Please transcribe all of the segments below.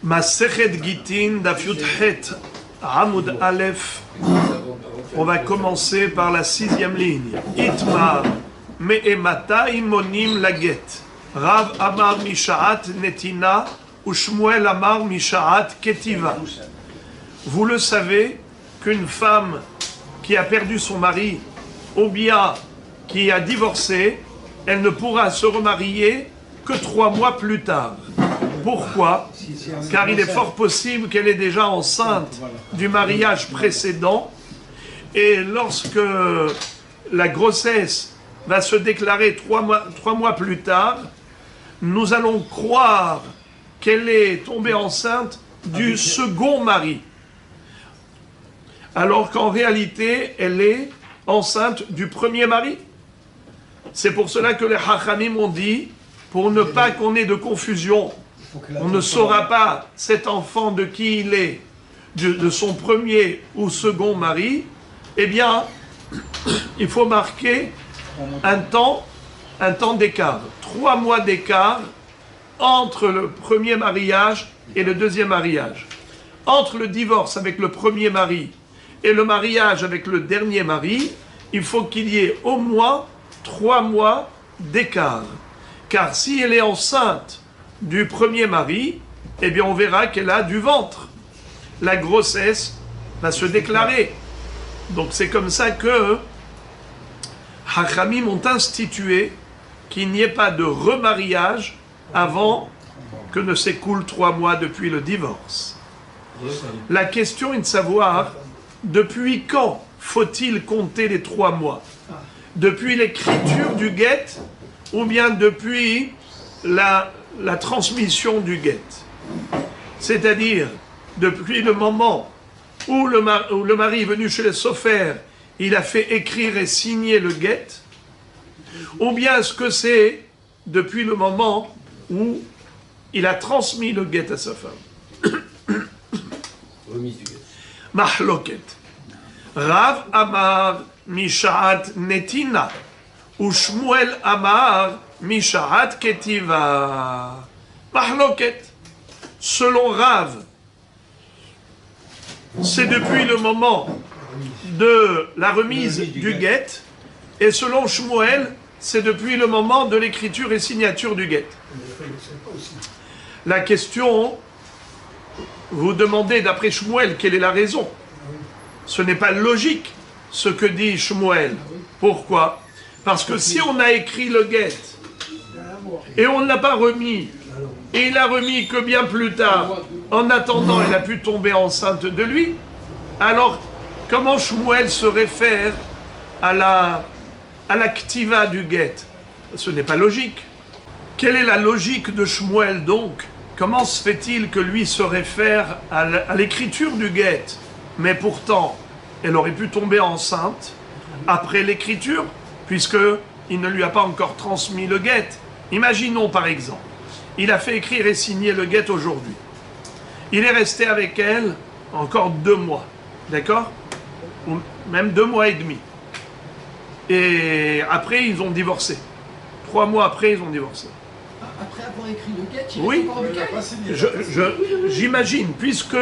Masechet Gitin, Daf Yud Het, Amud Aleph. On va commencer par la 6e ligne. Itmar me'emata imonim laget. Rav Amar Mishaat Netina ou Shmuel Amar Mishaat Ketiva. Vous le savez qu'une femme qui a perdu son mari ou bien qui a divorcé, elle ne pourra se remarier que 3 mois plus tard. Pourquoi? Car il est fort possible qu'elle est déjà enceinte du mariage précédent et lorsque la grossesse va se déclarer 3 mois plus tard, nous allons croire qu'elle est tombée enceinte du second mari. Alors qu'en réalité, elle est enceinte du premier mari. C'est pour cela que les Chachamim ont dit, pour ne pas qu'on ait de confusion, on ne saura pas cet enfant de qui il est, de son premier ou second mari, eh bien, il faut marquer un temps d'écart, 3 mois d'écart entre le premier mariage et le deuxième mariage. Entre le divorce avec le premier mari et le mariage avec le dernier mari, il faut qu'il y ait au moins 3 mois d'écart. Car si elle est enceinte du premier mari, eh bien on verra qu'elle a du ventre. La grossesse va se déclarer. Donc c'est comme ça que Hachamim ont institué qu'il n'y ait pas de remariage avant que ne s'écoule 3 mois depuis le divorce. La question est de savoir depuis quand faut-il compter les 3 mois? Depuis l'écriture du guet ou bien depuis la transmission du guet? C'est-à-dire depuis le moment où le mari est venu chez le sofer, il a fait écrire et signer le guet, ou bien est-ce que c'est depuis le moment où il a transmis le guet à sa femme? Remise du guet. Mahloket. Rav Amar Mishaat Netina ou Shmuel Amar Mishaat Ketiva. Mahloket. Selon Rav, c'est depuis le moment de la remise du guet, et selon Shmuel, c'est depuis le moment de l'écriture et signature du guet. La question, vous demandez d'après Shmuel quelle est la raison. Ce n'est pas logique ce que dit Shmuel. Pourquoi? Parce que si on a écrit le guet et on ne l'a pas remis, et il l'a remis que bien plus tard, en attendant elle a pu tomber enceinte de lui, alors comment Shmuel se réfère à la ktiva du guet? Ce n'est pas logique. Quelle est la logique de Shmuel donc? Comment se fait-il que lui se réfère à l'écriture du guet? Mais pourtant, elle aurait pu tomber enceinte après l'écriture, puisqu'il ne lui a pas encore transmis le guet. Imaginons par exemple, il a fait écrire et signer le guet aujourd'hui. Il est resté avec elle encore 2 mois, d'accord? Ou même 2 mois et demi. Et après, ils ont divorcé. 3 mois après, ils ont divorcé. Après avoir écrit le guet, il Oui, est encore du j'imagine, puisque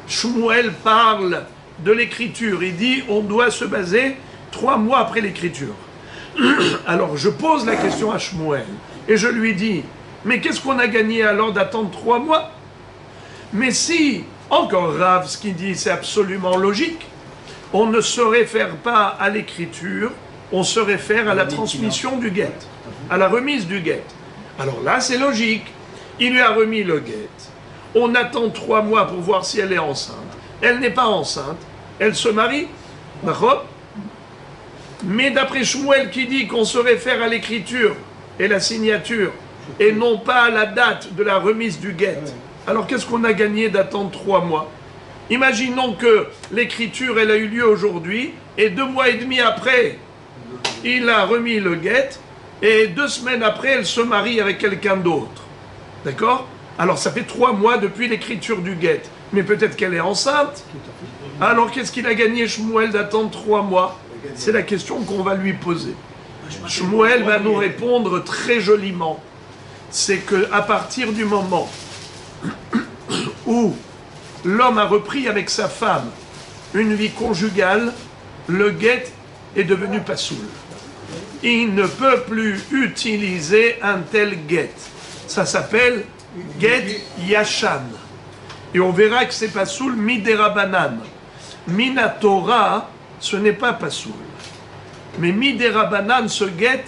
Shmuel parle de l'écriture, il dit on doit se baser 3 mois après l'écriture. Alors je pose la question à Shmuel et je lui dis mais qu'est-ce qu'on a gagné alors d'attendre 3 mois? Mais si, encore Rav, ce qu'il dit c'est absolument logique, on ne se réfère pas à l'écriture, on se réfère à la transmission du guet, à la remise du guet. Alors là c'est logique, il lui a remis le guet. On attend 3 mois pour voir si elle est enceinte. Elle n'est pas enceinte. Elle se marie. D'accord? Mais d'après Shmuel qui dit qu'on se réfère à l'écriture et la signature et non pas à la date de la remise du guet. Alors qu'est-ce qu'on a gagné d'attendre 3 mois? Imaginons que l'écriture elle a eu lieu aujourd'hui et 2 mois et demi après il a remis le guet et 2 semaines après elle se marie avec quelqu'un d'autre. D'accord? Alors ça fait 3 mois depuis l'écriture du guet. Mais peut-être qu'elle est enceinte. Alors qu'est-ce qu'il a gagné Shmuel d'attendre 3 mois? C'est la question qu'on va lui poser. Shmuel va nous répondre très joliment. C'est qu'à partir du moment où l'homme a repris avec sa femme une vie conjugale, le guet est devenu pasoul. Il ne peut plus utiliser un tel guet. Ça s'appelle guet yashan. Et on verra que c'est pasoul midérabanan. Minatora, ce n'est pas pasoul. Mais midérabanan, ce guet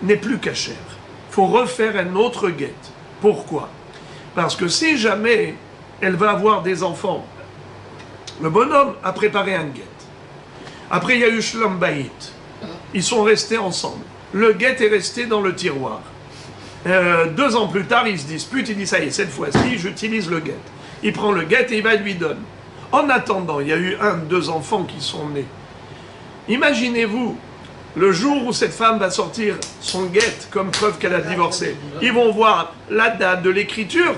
n'est plus cachère. Il faut refaire un autre guet. Pourquoi? Parce que si jamais elle va avoir des enfants, le bonhomme a préparé un guet. Après, il y a eu Shlom Bayit. Ils sont restés ensemble. Le guet est resté dans le tiroir. 2 ans plus tard, ils se disputent. Il dit, ça y est, cette fois-ci, j'utilise le guet. Il prend le guet et il va lui donner. En attendant, il y a eu 2 enfants qui sont nés. Imaginez-vous, le jour où cette femme va sortir son guet comme preuve qu'elle a divorcé, ils vont voir la date de l'écriture,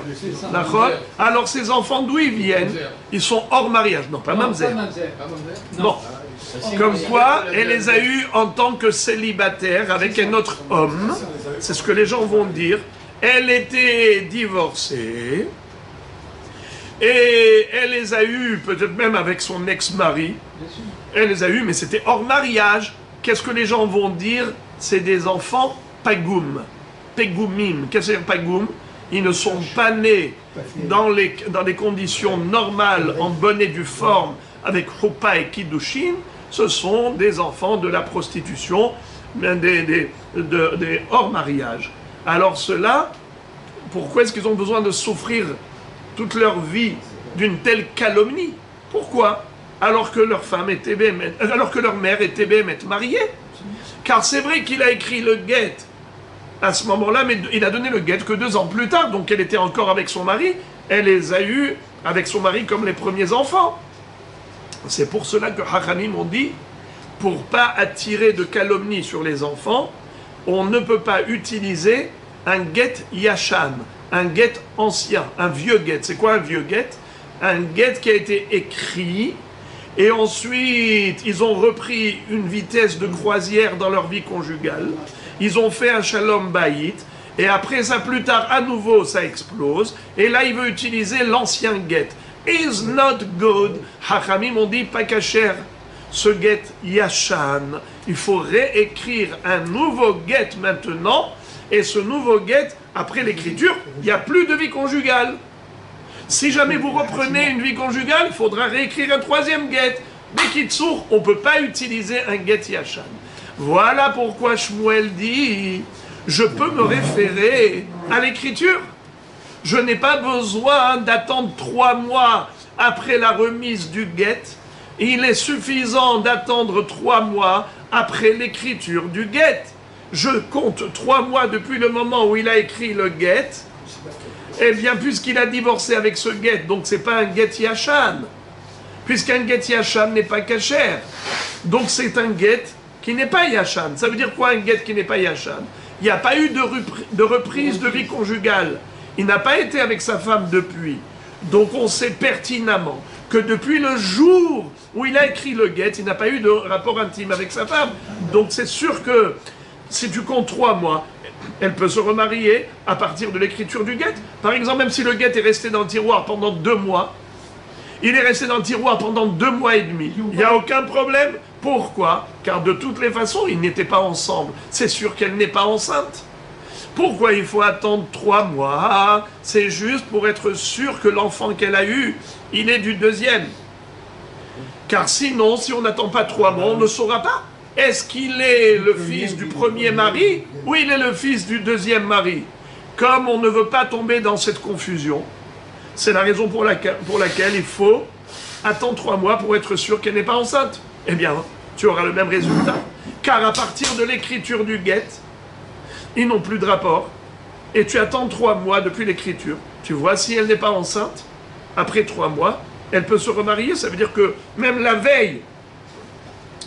d'accord? Alors ces enfants, d'où ils viennent? Ils sont hors mariage. Non, pas mamzer. Non. Comme quoi, elle les a eus en tant que célibataire avec un autre homme. C'est ce que les gens vont dire. Elle était divorcée. Et elle les a eus, peut-être même avec son ex-mari. Elle les a eus, mais c'était hors mariage. Qu'est-ce que les gens vont dire? C'est des enfants pagoum. Pegoumim. Qu'est-ce que c'est pagoum? Ils ne sont pas nés dans les conditions normales, en bonne et due forme, avec Choupa et Kiddushin. Ce sont des enfants de la prostitution, des hors mariage. Alors ceux-là, pourquoi est-ce qu'ils ont besoin de souffrir toute leur vie d'une telle calomnie? Pourquoi? Alors que leur femme était bémet, alors que leur mère était bémet mariée. Car c'est vrai qu'il a écrit le guet à ce moment-là, mais il a donné le guet que 2 ans plus tard, donc elle était encore avec son mari. Elle les a eus avec son mari comme les premiers enfants. C'est pour cela que Hachamim ont dit, pour pas attirer de calomnie sur les enfants, on ne peut pas utiliser un guet yashan, un guet ancien, un vieux guet. C'est quoi un vieux guet? Un guet qui a été écrit, et ensuite ils ont repris une vitesse de croisière dans leur vie conjugale, ils ont fait un shalom bayit, et après ça, plus tard, à nouveau, ça explose, et là il veut utiliser l'ancien guet. Is not good. Hachamim ont dit pas kasher. Ce guet yashan, il faut réécrire un nouveau guet maintenant, et ce nouveau guet, après l'écriture, il n'y a plus de vie conjugale. Si jamais vous reprenez une vie conjugale, il faudra réécrire un 3e guet. Bekitsour, on ne peut pas utiliser un guet yashan. Voilà pourquoi Shmuel dit, je peux me référer à l'écriture. Je n'ai pas besoin d'attendre 3 mois après la remise du guet. Il est suffisant d'attendre 3 mois après l'écriture du guet. Je compte 3 mois depuis le moment où il a écrit le guet. Eh bien, puisqu'il a divorcé avec ce guet, donc c'est pas un guet yashan. Puisqu'un guet yashan n'est pas kasher. Donc c'est un guet qui n'est pas yashan. Ça veut dire quoi un guet qui n'est pas yashan? Il n'y a pas eu de reprise de vie conjugale. Il n'a pas été avec sa femme depuis. Donc on sait pertinemment que depuis le jour où il a écrit le guet, il n'a pas eu de rapport intime avec sa femme. Donc c'est sûr que si tu comptes 3 mois, elle peut se remarier à partir de l'écriture du guet. Par exemple, même si le guet est resté dans le tiroir pendant 2 mois, il est resté dans le tiroir pendant 2 mois et demi. Il n'y a aucun problème. Pourquoi? Car de toutes les façons, ils n'étaient pas ensemble. C'est sûr qu'elle n'est pas enceinte. Pourquoi il faut attendre 3 mois? C'est juste pour être sûr que l'enfant qu'elle a eu, il est du 2e. Car sinon, si on n'attend pas 3 mois, on ne saura pas. Est-ce qu'il est le fils du premier mari ou il est le fils du 2e mari? Comme on ne veut pas tomber dans cette confusion, c'est la raison pour laquelle il faut attendre 3 mois pour être sûr qu'elle n'est pas enceinte. Eh bien, tu auras le même résultat. Car à partir de l'écriture du guet, ils n'ont plus de rapport. Et tu attends 3 mois depuis l'écriture. Tu vois, si elle n'est pas enceinte, après 3 mois, elle peut se remarier. Ça veut dire que même la veille,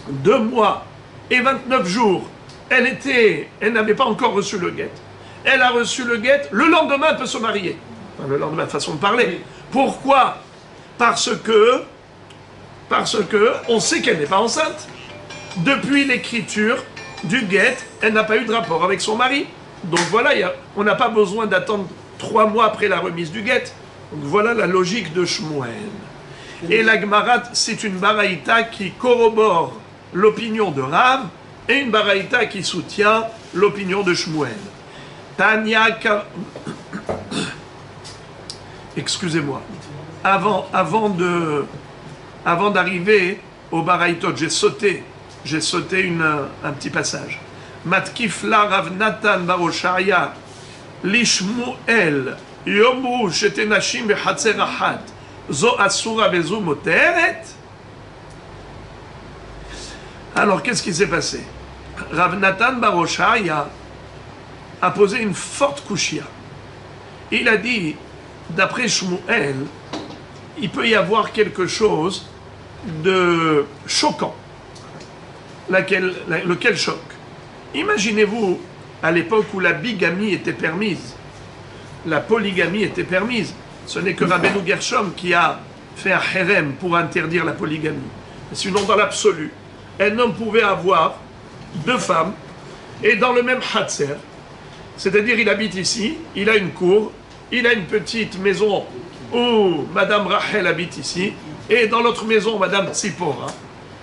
2 mois et 29 jours, elle n'avait pas encore reçu le guet. Elle a reçu le guet, le lendemain, elle peut se marier. Enfin, le lendemain, façon de parler. Pourquoi? Parce que on sait qu'elle n'est pas enceinte. Depuis l'écriture du guet, elle n'a pas eu de rapport avec son mari. Donc voilà, on n'a pas besoin d'attendre 3 mois après la remise du guet. Donc voilà la logique de Shmuel. Et la Gemara, c'est une baraïta qui corrobore l'opinion de Rav et une baraïta qui soutient l'opinion de Shmuel. Tanya, excusez-moi, avant d'arriver au baraïtot, j'ai sauté un petit passage. Matkifla Rav Natan bar Oshaya lishmuel yomru shetenashim bechatzer achat zo asura vezo moteret. Alors qu'est-ce qui s'est passé? Rav Natan bar Oshaya a posé une forte kushia. Il a dit, d'après Shmuel, il peut y avoir quelque chose de choquant. Lequel choque? Imaginez-vous, à l'époque où la bigamie était permise, la polygamie était permise. Ce n'est que Rabbeinu Gershom qui a fait un hérem pour interdire la polygamie. Sinon, dans l'absolu, un homme pouvait avoir 2 femmes et dans le même hatzer. C'est-à-dire, il habite ici, il a une cour, il a une petite maison où Madame Rachel habite ici, et dans l'autre maison, Madame Tzipora.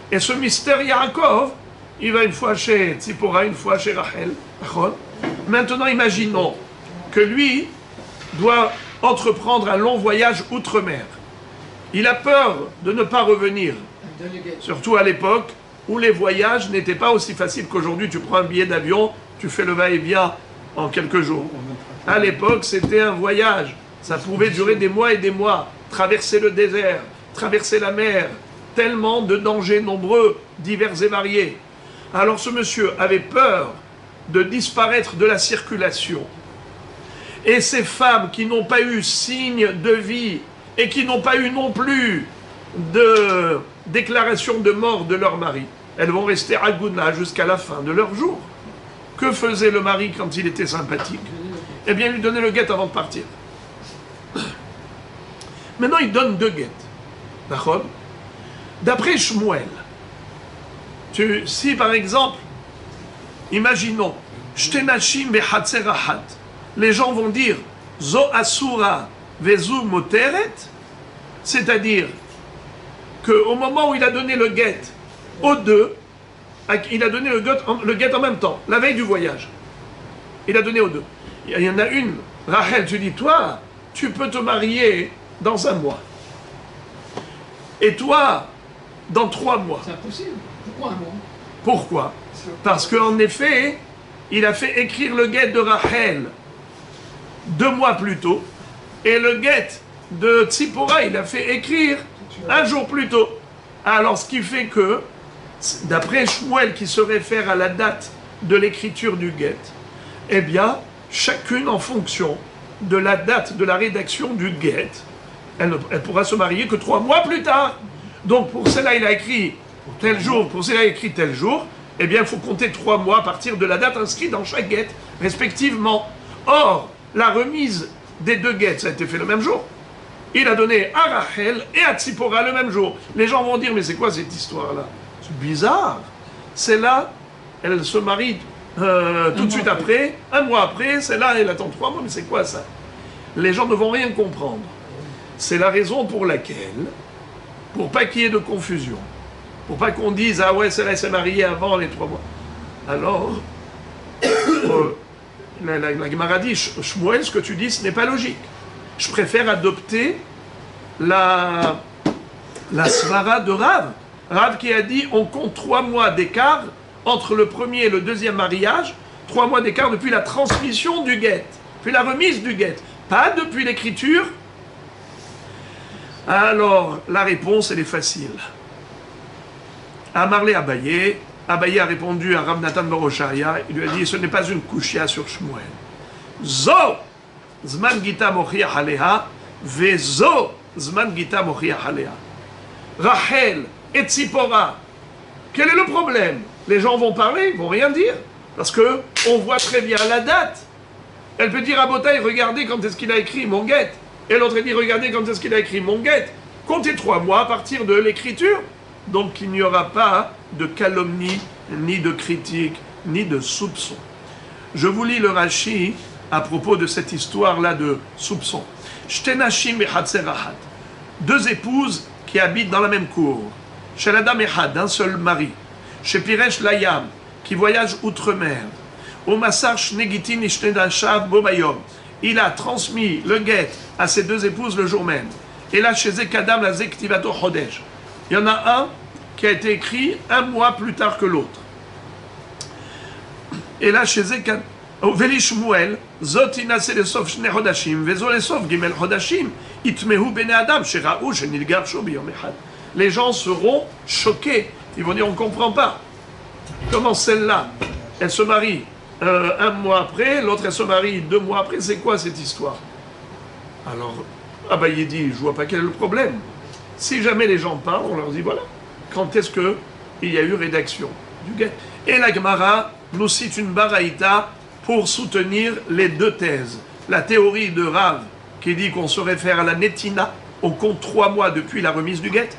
Et ce mystère Yaakov, il va une fois chez Tzipora, une fois chez Rachel. Maintenant, imaginons que lui doit entreprendre un long voyage outre-mer. Il a peur de ne pas revenir, surtout à l'époque où les voyages n'étaient pas aussi faciles qu'aujourd'hui. Tu prends un billet d'avion, tu fais le va-et-vient en quelques jours. À l'époque, c'était un voyage. Ça pouvait durer des mois et des mois. Traverser le désert, traverser la mer, tellement de dangers nombreux, divers et variés. Alors ce monsieur avait peur de disparaître de la circulation. Et ces femmes qui n'ont pas eu signe de vie et qui n'ont pas eu non plus de déclaration de mort de leur mari, elles vont rester à Gouna jusqu'à la fin de leur jour. Que faisait le mari quand il était sympathique? Eh bien, il lui donnait le guet avant de partir. Maintenant, il donne 2 guettes. D'accord? D'après Shmuel, si par exemple, imaginons, Shtenashim bechatzer achat, les gens vont dire Zo asura vezu moteret, c'est-à-dire qu'au moment où il a donné le guet aux 2, il a donné le guet en même temps, la veille du voyage. Il a donné aux 2. Il y en a une, Rachel, tu dis, toi, tu peux te marier dans 1 mois. Et toi, dans 3 mois. C'est impossible. Pourquoi 1 mois? Pourquoi? Parce qu'en effet, il a fait écrire le guet de Rachel 2 mois plus tôt, et le guet de Tzipora, il a fait écrire 1 jour plus tôt. Alors, ce qui fait que, d'après Shmuel, qui se réfère à la date de l'écriture du guet, eh bien, chacune en fonction de la date de la rédaction du guet, elle pourra se marier que 3 mois plus tard. Donc, pour cela, il a écrit tel jour, pour cela, il a écrit tel jour, eh bien, il faut compter 3 mois à partir de la date inscrite dans chaque guet, respectivement. Or, la remise des 2 guettes, ça a été fait le même jour. Il a donné à Rachel et à Tzipora le même jour. Les gens vont dire, mais c'est quoi cette histoire-là? C'est bizarre. C'est là, elle se marie tout de suite après, 1 mois après, c'est là, elle attend 3 mois, mais c'est quoi ça? Les gens ne vont rien comprendre. C'est la raison pour laquelle, pour pas qu'il y ait de confusion, pour pas qu'on dise, ah ouais, celle-là s'est mariée avant les 3 mois. Alors, la Gemara dit, Shmuel, ce que tu dis, ce n'est pas logique. Je préfère adopter la svara de Rav. Rav qui a dit, on compte 3 mois d'écart entre le premier et le deuxième mariage, 3 mois d'écart depuis la transmission du guet, puis la remise du guet, pas depuis l'écriture. Alors, la réponse, elle est facile. Amarlé Abaye a répondu à Rav Natan bar Oshaya, il lui a dit, ce n'est pas une kushia sur Shmuel. Zo, zman gita mochiach aleha, vezo, zman gita mochiach aleha. Rachel et Tzipora, quel est le problème? Les gens vont parler, ils vont rien dire, parce que on voit très bien la date. Elle peut dire à Botaï, regardez quand est-ce qu'il a écrit mon guet. Et l'autre dit, regardez quand est-ce qu'il a écrit mon guet. Comptez 3 mois à partir de l'écriture. Donc il n'y aura pas de calomnie, ni de critique, ni de soupçon. Je vous lis le Rashi à propos de cette histoire-là de soupçon. Shtenashim bechatzerahat. Deux épouses qui habitent dans la même cour. Chez l'Adam Echad, d'un seul mari. Chez Piresh Layam, qui voyage outre-mer. Au Massar Shnegitin Ishtedashav Bobayom. Il a transmis le guet à ses deux épouses le jour même. Et là, chez Zekadam, la Zektivato Chodesh. Il y en a un qui a été écrit un mois plus tard que l'autre. Et là, chez Zekadam, Veli Shmuel, Zot inase lesof shne chodashim, vezo lesof gimel chodashim, itmehu bene adam, sheraou shenilgar shobi yom echad. Les gens seront choqués. Ils vont dire, on ne comprend pas. Comment celle-là, elle se marie un mois après, l'autre elle se marie 2 mois après, c'est quoi cette histoire? Alors, il dit, je vois pas quel est le problème. Si jamais les gens parlent, on leur dit, voilà, quand est-ce qu'il y a eu rédaction du guet? Et la Gemara nous cite une baraïta pour soutenir les deux thèses. La théorie de Rav, qui dit qu'on se réfère à la Netina, on compte 3 mois depuis la remise du guet,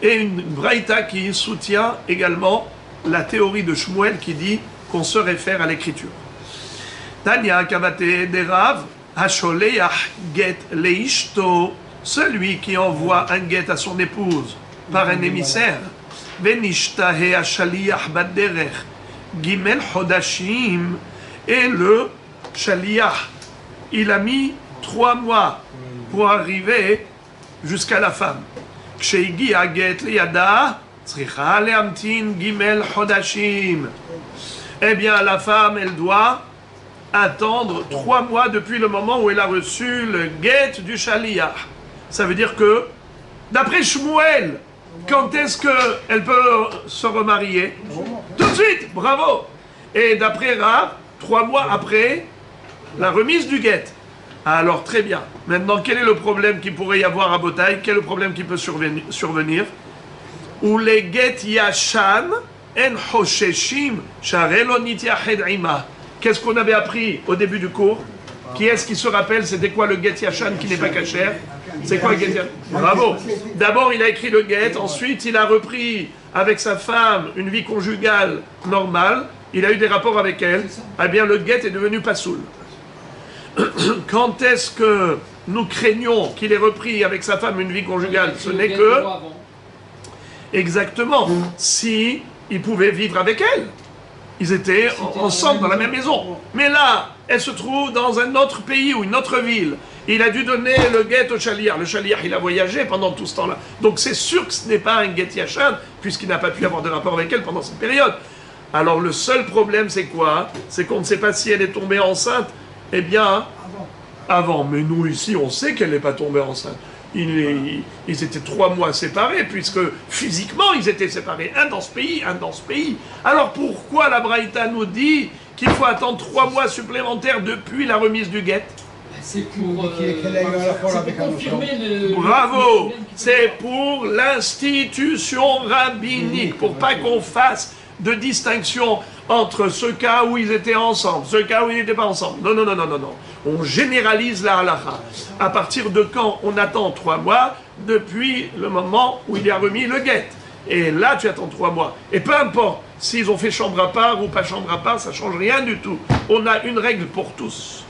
et une braïta qui soutient également la théorie de Shmuel qui dit qu'on se réfère à l'écriture. Tanya Kavate de Rav, Hasholeach get leishto, celui qui envoie un guet à son épouse par un émissaire, Venishtahe Hashaliach baderech, Gimel Chodashim, et le Shaliach, il a mis 3 mois pour arriver jusqu'à la femme. Ksheigi get liyada, tzricha leamtin Gimel Chodashim. Eh bien, la femme, elle doit attendre 3 mois depuis le moment où elle a reçu le guet du Shaliach. Ça veut dire que, d'après Shmuel, quand est-ce qu'elle peut se remarier? Tout de suite, bravo. Et d'après Rav, 3 mois après la remise du guet. Alors très bien. Maintenant, quel est le problème qu'il pourrait y avoir à Botaï? Quel est le problème qui peut survenir? Ou les guet yashan en hosheshim sharelo nityahed ima. Qu'est-ce qu'on avait appris au début du cours? Qui est-ce qui se rappelle c'était quoi le guet yashan qui n'est pas cachère? C'est quoi le guet yashan? Bravo. D'abord, il a écrit le guet. Ensuite, il a repris avec sa femme une vie conjugale normale. Il a eu des rapports avec elle. Eh bien, le guet est devenu pasoul. Quand est-ce que nous craignons qu'il ait repris avec sa femme une vie conjugale? Ce n'est que... Exactement. Si il pouvait vivre avec elle. Ils étaient ensemble dans la même maison. Mais là, elle se trouve dans un autre pays ou une autre ville. Il a dû donner le guet au Shaliach. Le Shaliach, il a voyagé pendant tout ce temps-là. Donc c'est sûr que ce n'est pas un guet yashan, puisqu'il n'a pas pu avoir de rapport avec elle pendant cette période. Alors le seul problème, c'est quoi? C'est qu'on ne sait pas si elle est tombée enceinte. Eh bien, avant. Mais nous, ici, on sait qu'elle n'est pas tombée enceinte. Ils étaient 3 mois séparés, puisque physiquement, ils étaient séparés. Un dans ce pays, un dans ce pays. Alors pourquoi la Braïta nous dit qu'il faut attendre 3 mois supplémentaires depuis la remise du guet? C'est pour confirmer le... Bravo! C'est pour l'institution rabbinique, pour pas qu'on fasse de distinction entre ce cas où ils étaient ensemble, ce cas où ils n'étaient pas ensemble. Non, non, non, non, non, non. On généralise la halakha. À partir de quand on attend 3 mois? Depuis le moment où il a remis le guet. Et là, tu attends 3 mois. Et peu importe s'ils ont fait chambre à part ou pas chambre à part, ça ne change rien du tout. On a une règle pour tous.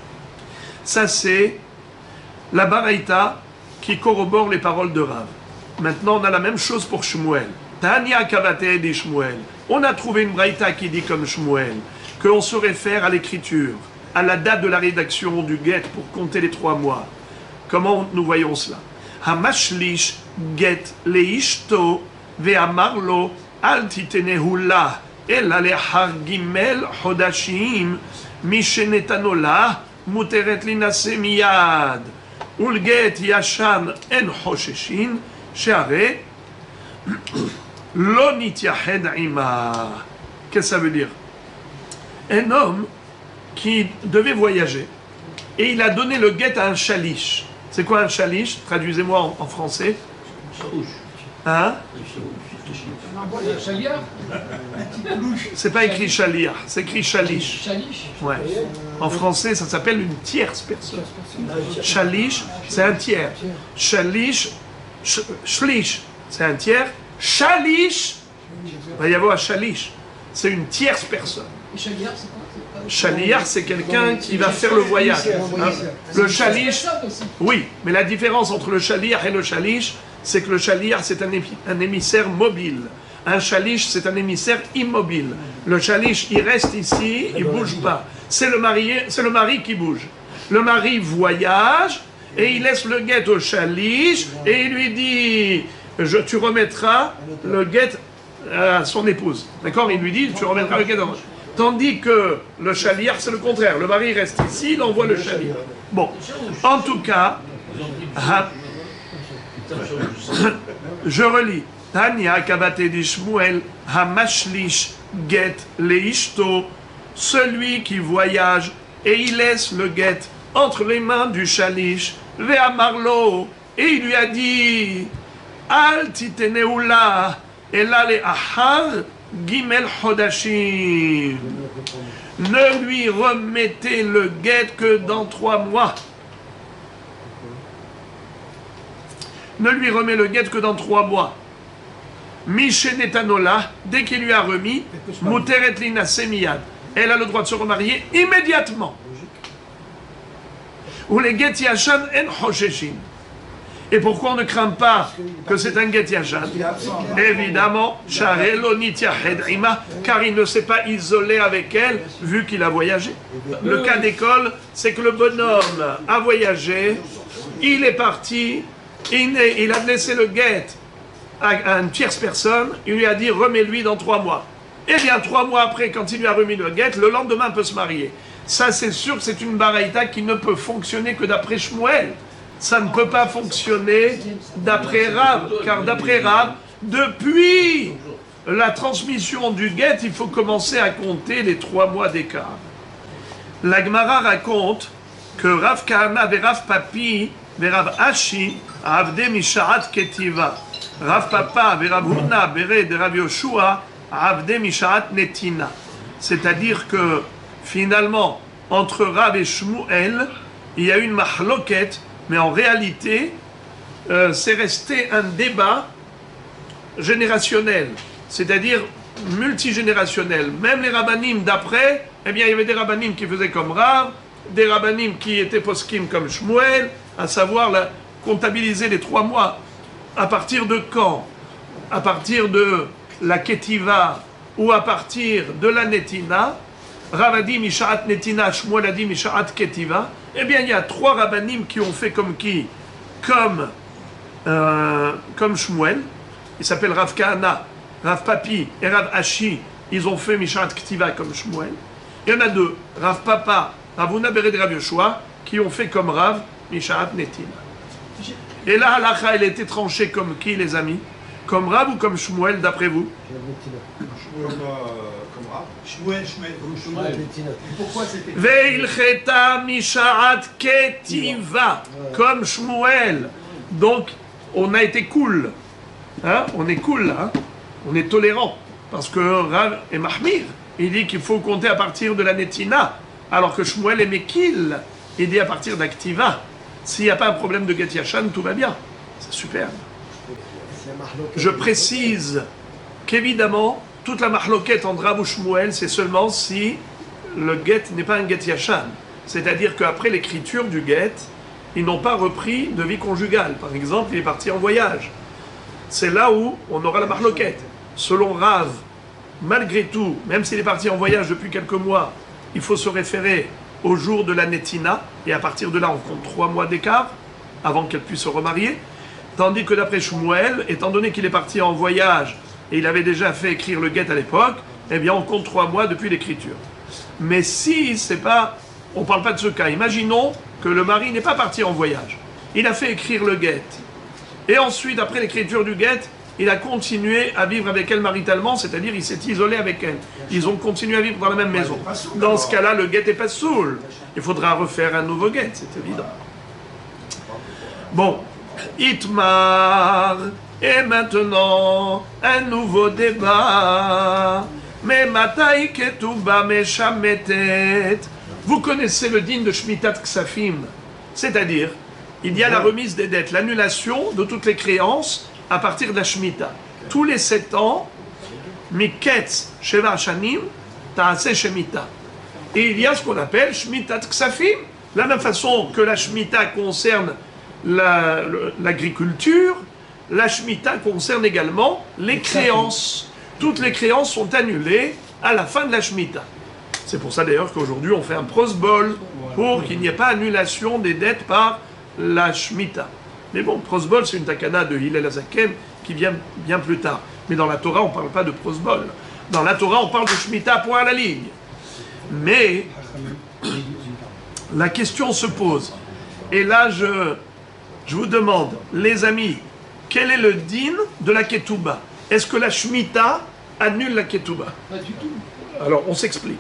Ça, c'est la baraïta qui corrobore les paroles de Rav. Maintenant, on a la même chose pour Shmuel. Tanya Kavate et Shmuel. On a trouvé une braïta qui dit comme Shmuel qu'on se réfère à l'écriture, à la date de la rédaction du guet pour compter les 3 mois. Comment nous voyons cela? Hamashlish get leishto ve'amarlo al titenehu la ela lehar gimel chodashim mishenetanola muteret linase miyad ulget yashan en hosheshin sheare lo nityahed ima. Qu'est-ce que ça veut dire? Un homme qui devait voyager et il a donné le guet à un chalish. C'est quoi un chalish? Traduisez-moi en français. Hein? C'est pas écrit chaliah, c'est écrit chalish. Ouais. En français, ça s'appelle une tierce personne. Chalish, c'est un tiers. Chalish, shlish, c'est un tiers. Chalish, il va y avoir un chalish. C'est une tierce personne. Et Shaliach, c'est quoi? Shaliach, c'est quelqu'un qui va faire le voyage. Hein. Le shalish, oui, mais la différence entre le shaliach et le shalish, c'est que le shaliach, c'est un émissaire mobile. Un shalish, c'est un émissaire immobile. Le shalish, il reste ici, il ne bouge pas. C'est le mari qui bouge. Le mari voyage et il laisse le guet au shalish et il lui dit tu remettras le guet à son épouse. D'accord? Il lui dit tu remettras le guet à... Tandis que le shaliach, c'est le contraire. Le mari reste ici, il envoie le shaliach. Bon, en tout cas, je relis. Tanya kabate di Shmuel hamashlish get leishto, celui qui voyage et il laisse le get entre les mains du shalish, ve'amarlo, et il lui a dit al titeneula ela le ahar gimel chodashim, ne lui remettez le get que dans 3 mois. Ne lui remet le guet que dans 3 mois. Mishenetanola, dès qu'il lui a remis, Muteret lina semiyad, elle a le droit de se remarier immédiatement. Ou les guet yashan en hosheshin. Et pourquoi on ne craint pas que c'est un guet yashan? Évidemment, Sharelo nityahed ima, car il ne s'est pas isolé avec elle, vu qu'il a voyagé. Le cas d'école, c'est que le bonhomme a voyagé, il est parti, il a laissé le guet à une tierce personne, il lui a dit remets-lui dans 3 mois. Eh bien 3 mois après, quand il lui a remis le guet, le lendemain peut se marier. Ça c'est sûr, c'est une baraïta qui ne peut fonctionner que d'après Shmuel. Ça ne peut pas fonctionner d'après Rav, car d'après Rav, depuis la transmission du guet, il faut commencer à compter les 3 mois d'écart. La Gemara raconte que Rav Kahana et Rav Papi et Rav Ashi avde mishaat ketiva. Rav Papa et Rav Huna bere de Rav Yoshua avde mishaat netina. C'est-à-dire que finalement, entre Rav et Shmuel, il y a une mahloket, mais en réalité, c'est resté un débat générationnel, c'est-à-dire multigénérationnel. Même les rabbanim d'après, eh bien, il y avait des rabbanim qui faisaient comme Rav, des rabbanim qui étaient poskim comme Shmuel, à savoir comptabiliser les 3 mois. À partir de quand? À partir de la ketiva ou à partir de la netina? Rav a dit mishaat netina, Shmuel a dit mishaat ketiva. Eh bien, il y a 3 rabbanim qui ont fait comme qui? Comme Shmuel. Il s'appelle Rav Kahana, Rav Papi et Rav Ashi. Ils ont fait mishaat ketiva comme Shmuel. Il y en a 2, Rav Papa, Rav Huna bere de Rav Yoshua, qui ont fait comme Rav mishaat netina. Et là, halakha, elle a été tranchée comme qui, les amis? Comme Rav ou comme Shmuel, d'après vous? Comme Rav. Shmuel. Pourquoi c'était Veilcheta mishaat ketiva, comme Shmuel. Donc, on a été cool. Hein? On est cool, là. Hein? On est tolérant. Parce que Rav est mahmir. Il dit qu'il faut compter à partir de la netina. Alors que Shmuel est mekil. Il dit à partir d'activa. S'il n'y a pas un problème de get yashan, tout va bien. C'est super. Je précise qu'évidemment, toute la mahloket entre Rav ou Shmuel, c'est seulement si le get n'est pas un get yashan. C'est-à-dire qu'après l'écriture du get, ils n'ont pas repris de vie conjugale. Par exemple, il est parti en voyage. C'est là où on aura la mahloket. Selon Rav, malgré tout, même s'il est parti en voyage depuis quelques mois, il faut se référer au jour de la netina, et à partir de là, on compte 3 mois d'écart avant qu'elle puisse se remarier. Tandis que d'après Shmuel, étant donné qu'il est parti en voyage et il avait déjà fait écrire le guet à l'époque, eh bien on compte 3 mois depuis l'écriture. Mais si c'est pas, on ne parle pas de ce cas. Imaginons que le mari n'est pas parti en voyage. Il a fait écrire le guet. Et ensuite, après l'écriture du guet, il a continué à vivre avec elle maritalement, c'est-à-dire il s'est isolé avec elle. Ils ont continué à vivre dans la même maison. Dans ce cas-là, le guet est pas soul. Il faudra refaire un nouveau guet, c'est évident. Bon, Itmar, et maintenant, un nouveau débat. Mais Matai Ketuba Meshametet. Vous connaissez le din de Shmitat Ksafim, c'est-à-dire, il y a la remise des dettes, l'annulation de toutes les créances à partir de la Shemitah. Tous les 7 ans, Miketz Sheva Shanim, Ta'aseh Shemitah. Et il y a ce qu'on appelle Shmitat Ksafim. De la même façon que la Shemitah concerne l'agriculture, la Shemitah concerne également les créances. Toutes les créances sont annulées à la fin de la Shemitah. C'est pour ça d'ailleurs qu'aujourd'hui on fait un prosbol pour qu'il n'y ait pas annulation des dettes par la Shemitah. Mais bon, prosbol c'est une takana de Hillel Hazaken qui vient bien plus tard. Mais dans la Torah on ne parle pas de prosbol. Dans la Torah on parle de Shemitah point à la ligne. Mais la question se pose. Et là je vous demande, les amis, quel est le din de la ketouba? Est-ce que la Shemitah annule la ketouba? Pas du tout. Alors on s'explique.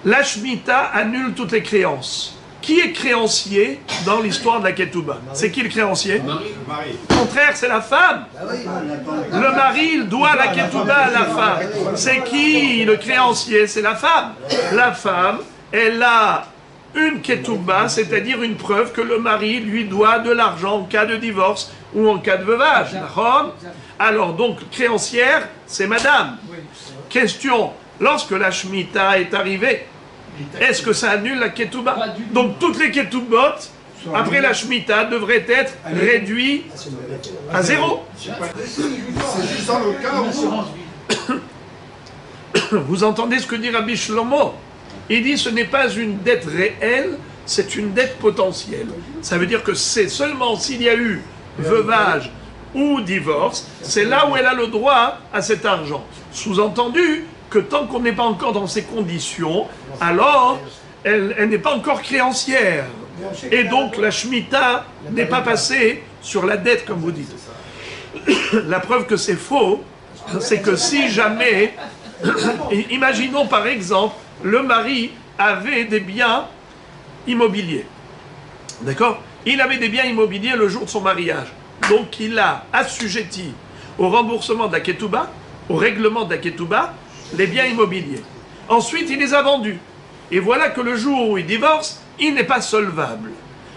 La Shemitah annule toutes les créances. Qui est créancier dans l'histoire de la ketouba? C'est qui le créancier? Le mari. Au contraire, c'est la femme. Le mari, il doit la ketouba à la femme. C'est qui le créancier? C'est la femme. La femme, elle a une ketouba, c'est-à-dire une preuve que le mari lui doit de l'argent en cas de divorce ou en cas de veuvage. D'accord? Alors donc, créancière, c'est madame. Question, lorsque la Shemitah est arrivée, est-ce que ça annule la ketouba? Donc toutes les ketoubot, après la Shemitah, devraient être réduites à zéro. C'est juste dans le cas où... Vous entendez ce que dit Rabbi Shlomo? Il dit ce n'est pas une dette réelle, c'est une dette potentielle. Ça veut dire que c'est seulement s'il y a eu veuvage ou divorce, c'est là où elle a le droit à cet argent. Sous-entendu que tant qu'on n'est pas encore dans ces conditions, alors elle n'est pas encore créancière. Et donc la Shemitah n'est pas passée sur la dette, comme vous dites. La preuve que c'est faux, c'est que si jamais, imaginons par exemple, le mari avait des biens immobiliers. D'accord? Il avait des biens immobiliers le jour de son mariage. Donc il a assujetti au remboursement de la ketouba, au règlement de la ketouba, les biens immobiliers. Ensuite, il les a vendus. Et voilà que le jour où il divorce, il n'est pas solvable.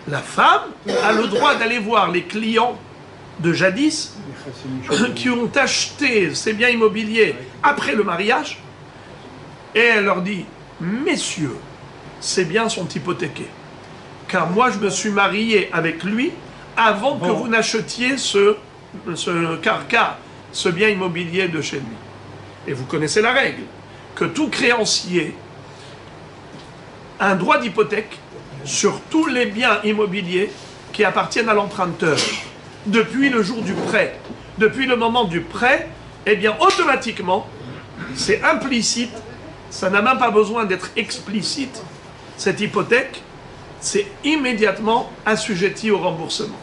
La femme a le droit d'aller voir les clients de jadis qui ont acheté ces biens immobiliers après le mariage, et elle leur dit: messieurs, ces biens sont hypothéqués, car moi je me suis marié avec lui avant que vous n'achetiez ce carcar, ce bien immobilier de chez lui. Et vous connaissez la règle, que tout créancier a un droit d'hypothèque sur tous les biens immobiliers qui appartiennent à l'emprunteur, depuis le jour du prêt. Depuis le moment du prêt, eh bien automatiquement, c'est implicite, ça n'a même pas besoin d'être explicite, cette hypothèque, c'est immédiatement assujetti au remboursement.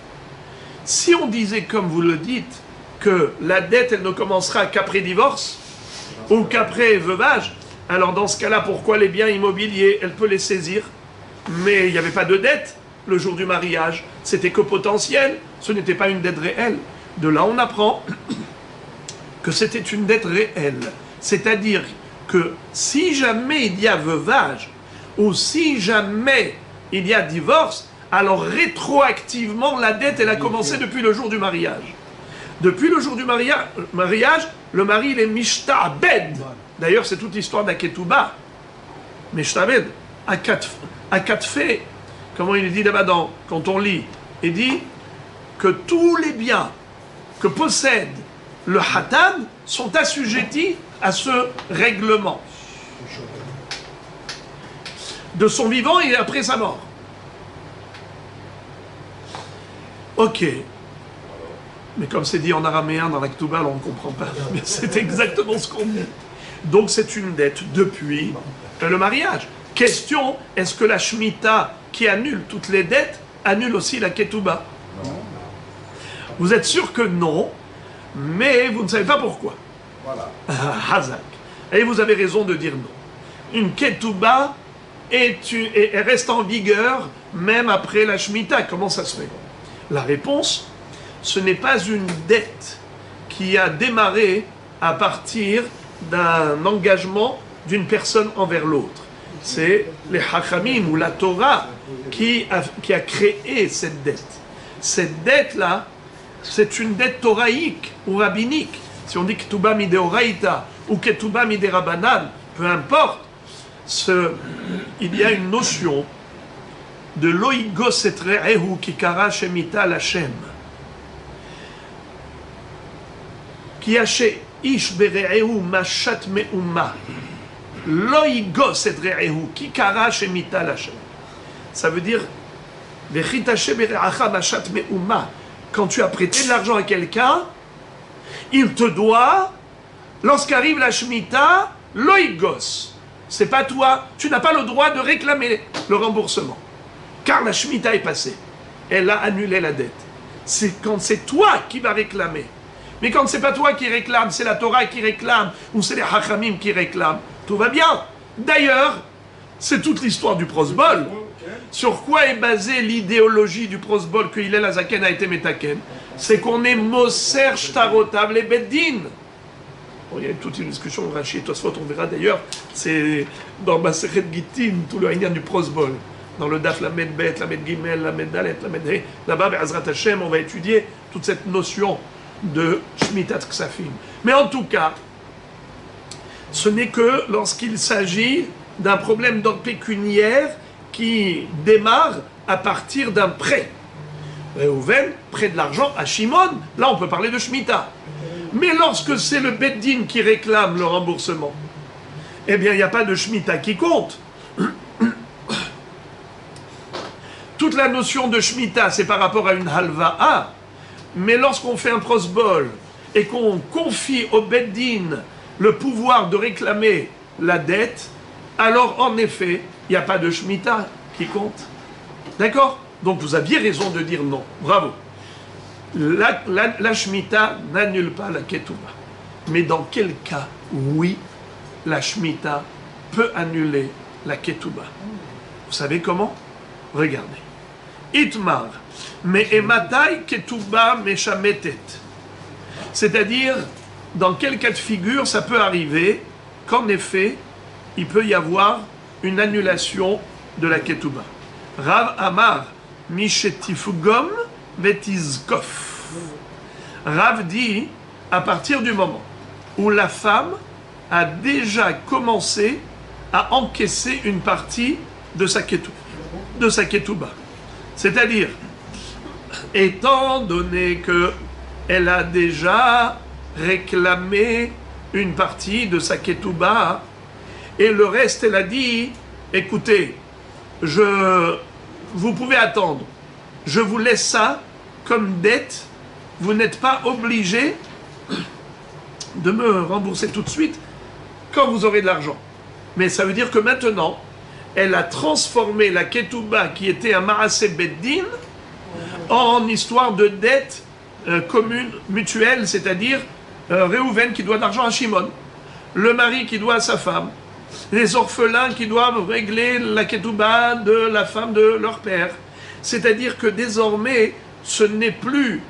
Si on disait, comme vous le dites, que la dette, elle ne commencera qu'après divorce, ou qu'après veuvage, alors dans ce cas-là, pourquoi les biens immobiliers, elle peut les saisir, mais il n'y avait pas de dette le jour du mariage, c'était que potentiel, ce n'était pas une dette réelle. De là, on apprend que c'était une dette réelle, c'est-à-dire que si jamais il y a veuvage, ou si jamais il y a divorce, alors rétroactivement, la dette, elle a commencé depuis le jour du mariage. Depuis le jour du mariage, le mari, il est mishta'abed. D'ailleurs, c'est toute l'histoire d'Aketouba. Mishta'abed, à quatre faits. Comment il dit là-bas quand on lit? Il dit que tous les biens que possède le Hatan sont assujettis à ce règlement de son vivant et après sa mort. Ok. Mais comme c'est dit en araméen dans la Ketouba, on ne comprend pas. Mais c'est exactement ce qu'on dit. Donc c'est une dette depuis le mariage. Question, est-ce que la Shemitah qui annule toutes les dettes annule aussi la Ketouba? Vous êtes sûr que non, mais vous ne savez pas pourquoi. Voilà. Hazak. Et vous avez raison de dire non. Une Ketouba reste en vigueur même après la Shemitah. Comment ça se fait? La réponse, ce n'est pas une dette qui a démarré à partir d'un engagement d'une personne envers l'autre. C'est les Hachamim ou la Torah qui a créé cette dette. Cette dette-là, c'est une dette toraïque ou rabbinique. Si on dit Ketouba mideoraïta ou Ketouba miderabanan, peu importe, il y a une notion de loïgos et re'ehu ki kara shemita l'Hashem. Ki haché ish bere'ehu mashat me'umma. Loïgos et re'ehu ki kara shemita l'Hashem. Ça veut dire, vechitaché bere'acha mashat me'umma. Quand tu as prêté de l'argent à quelqu'un, il te doit, lorsqu'arrive la Shemitah, loïgos. C'est pas toi, tu n'as pas le droit de réclamer le remboursement. Car la Shemitah est passée. Elle a annulé la dette. C'est quand c'est toi qui vas réclamer. Mais quand c'est pas toi qui réclame, c'est la Torah qui réclame, ou c'est les Hachamim qui réclament, tout va bien. D'ailleurs, c'est toute l'histoire du prosbol. Sur quoi est basée l'idéologie du prosbol que Hillel Hazaken a été Metaken? C'est qu'on est Moser Shtarotav les Beddin. Bon, il y a toute une discussion, Rashi et Tosfot, on verra d'ailleurs, c'est dans Masechet Gittin, tout le rien du prosbol. Dans le Daf Lamed Bet, Lamed Gimel, Lamed Dalet, Lamed He, là-bas, Be'azrat Hashem, on va étudier toute cette notion de Shmitat Ksafim. Mais en tout cas, ce n'est que lorsqu'il s'agit d'un problème d'ordre pécuniaire qui démarre à partir d'un prêt. Réhouven, prêt de l'argent à Shimon, là on peut parler de Shemitah. Mais lorsque c'est le Beddin qui réclame le remboursement, eh bien il n'y a pas de Shemitah qui compte. Toute la notion de Shemitah, c'est par rapport à une halva'a, mais lorsqu'on fait un prosbol et qu'on confie au Beddin le pouvoir de réclamer la dette, alors en effet, il n'y a pas de Shemitah qui compte. D'accord? Donc vous aviez raison de dire non. Bravo. La Shemitah n'annule pas la Ketouba. Mais dans quel cas, oui, la Shemitah peut annuler la Ketouba? Vous savez comment? Regardez. Itmar, mais ematai Ketouba meshametet. C'est-à-dire, dans quel cas de figure ça peut arriver qu'en effet, il peut y avoir une annulation de la Ketouba. Rav Amar, Mishetifugom Vetizkof. Rav dit, à partir du moment où la femme a déjà commencé à encaisser une partie de sa Ketouba. C'est-à-dire, étant donné qu'elle a déjà réclamé une partie de sa Ketouba, et le reste, elle a dit, écoutez, vous pouvez attendre, je vous laisse ça comme dette, vous n'êtes pas obligé de me rembourser tout de suite quand vous aurez de l'argent. Mais ça veut dire que maintenant, elle a transformé la Ketouba qui était un Maaseh Beddin en histoire de dette commune, mutuelle, c'est-à-dire Réhouven qui doit de l'argent à Shimon, le mari qui doit à sa femme, les orphelins qui doivent régler la Ketouba de la femme de leur père. C'est-à-dire que désormais, ce n'est plus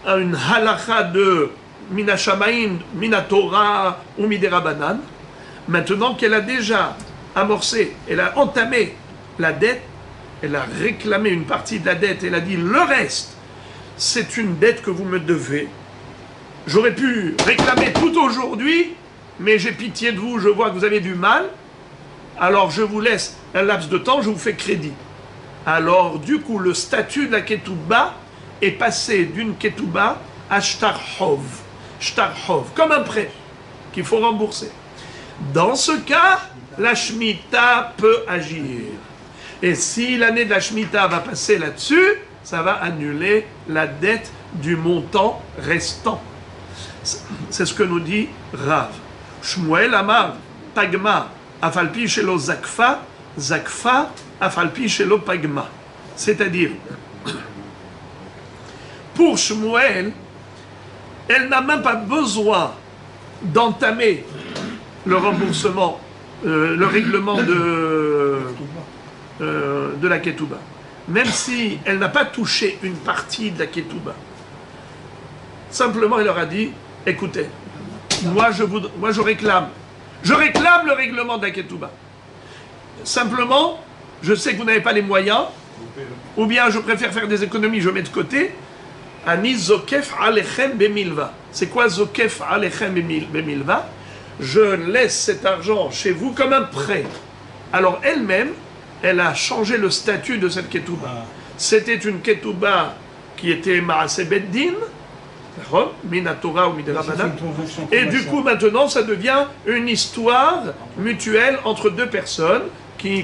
une halakha de Mina Shamaim, Mina Torah ou Midera Banan. Maintenant qu'elle a déjà amorcé, elle a entamé la dette, elle a réclamé une partie de la dette, elle a dit le reste, c'est une dette que vous me devez. J'aurais pu réclamer tout aujourd'hui, mais j'ai pitié de vous, je vois que vous avez du mal, alors je vous laisse un laps de temps, je vous fais crédit. Alors du coup, le statut de la Ketouba est passé d'une Ketouba à Shtarhov, comme un prêt qu'il faut rembourser. Dans ce cas, la Shemitah peut agir. Et si l'année de la Shemitah va passer là-dessus, ça va annuler la dette du montant restant. C'est ce que nous dit Rav. Shmuel Amar, Pagma, Afalpi Shelo Zakfa, Zakfa, Afalpi Shelo Pagma. C'est-à-dire, pour Shmuel, elle n'a même pas besoin d'entamer le remboursement, le règlement de la Ketouba. Même si elle n'a pas touché une partie de la Ketouba. Simplement, il leur a dit, écoutez, moi je réclame le règlement de la Ketouba. Simplement, je sais que vous n'avez pas les moyens, ou bien je préfère faire des économies, je mets de côté. Ani zokef alechem bemilva. C'est quoi zokef alechem bemilva? Je laisse cet argent chez vous comme un prêt. Alors elle-même, elle a changé le statut de cette ketouba. C'était une ketouba qui était Maaseh Beddin, Minatora ou Midrabana. Et du coup, maintenant, ça devient une histoire mutuelle entre deux personnes,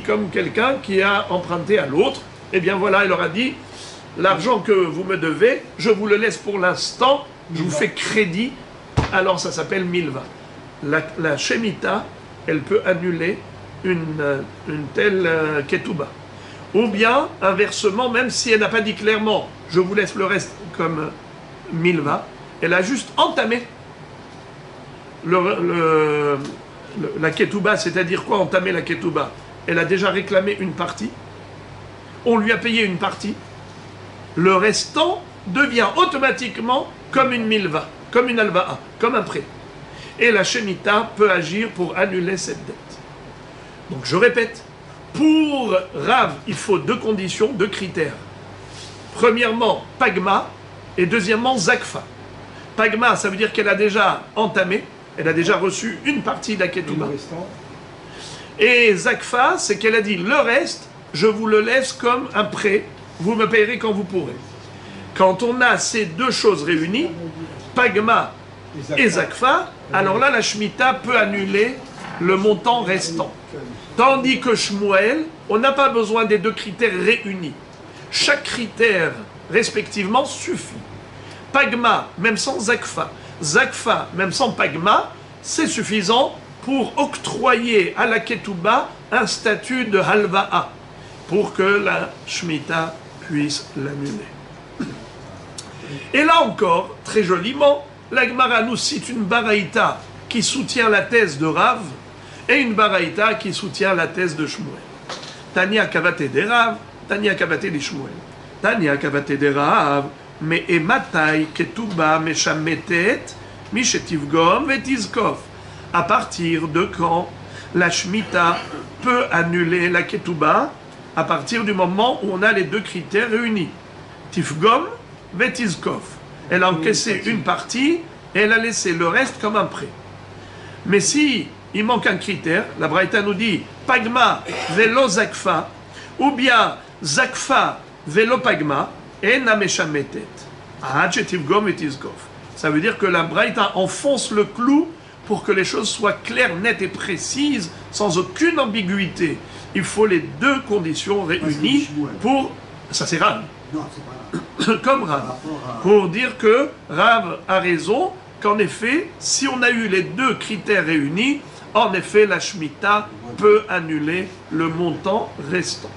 comme quelqu'un qui a emprunté à l'autre. Et bien voilà, elle leur a dit, l'argent que vous me devez, je vous le laisse pour l'instant, je vous fais crédit. Alors ça s'appelle milva. La Shemitah, elle peut annuler une telle ketouba. Ou bien, inversement, même si elle n'a pas dit clairement, je vous laisse le reste comme milva, elle a juste entamé la ketouba, c'est-à-dire quoi entamer la ketouba? Elle a déjà réclamé une partie, on lui a payé une partie, le restant devient automatiquement comme une milva, comme une alva'a, comme un prêt. Et la Shemitah peut agir pour annuler cette dette. Donc je répète, pour Rav, il faut deux conditions, deux critères. Premièrement, Pagma, et deuxièmement, Zakfa. Pagma, ça veut dire qu'elle a déjà entamé, elle a déjà reçu une partie de la ketouba. Et Zakfa, c'est qu'elle a dit, le reste, je vous le laisse comme un prêt, vous me payerez quand vous pourrez. Quand on a ces deux choses réunies, Pagma et Zakfa, alors là, la Shemitah peut annuler le montant restant. Tandis que Shmuel, on n'a pas besoin des deux critères réunis. Chaque critère, respectivement, suffit. Pagma, même sans Zakfa. Zakfa, même sans Pagma, c'est suffisant pour octroyer à la Ketouba un statut de Halva'a, pour que la Shemitah puisse l'annuler. Et là encore, très joliment, la Gemara nous cite une baraïta qui soutient la thèse de Rav et une baraïta qui soutient la thèse de Shmuel. Tania kavate de Rav, Tania kavate de Shmuel. Tania kavate de Rav, me ematai ketouba meshametet mishetivgom vetizkov. À partir de quand la Shemitah peut annuler la ketouba? À partir du moment où on a les deux critères réunis. Tifgom vetizkov. Elle a encaissé une partie et elle a laissé le reste comme un prêt. Mais si il manque un critère, la Braïta nous dit Pagma velo Zakfa, ou bien Zakfa velo Pagma, et Nameshametet. Ça veut dire que la Braïta enfonce le clou pour que les choses soient claires, nettes et précises, sans aucune ambiguïté. Il faut les deux conditions réunies pour. Ça c'est Rav. Non, c'est pas Rav. Comme Rav. Pour dire que Rav a raison, qu'en effet, si on a eu les deux critères réunis, en effet, la Shemitah peut annuler le montant restant.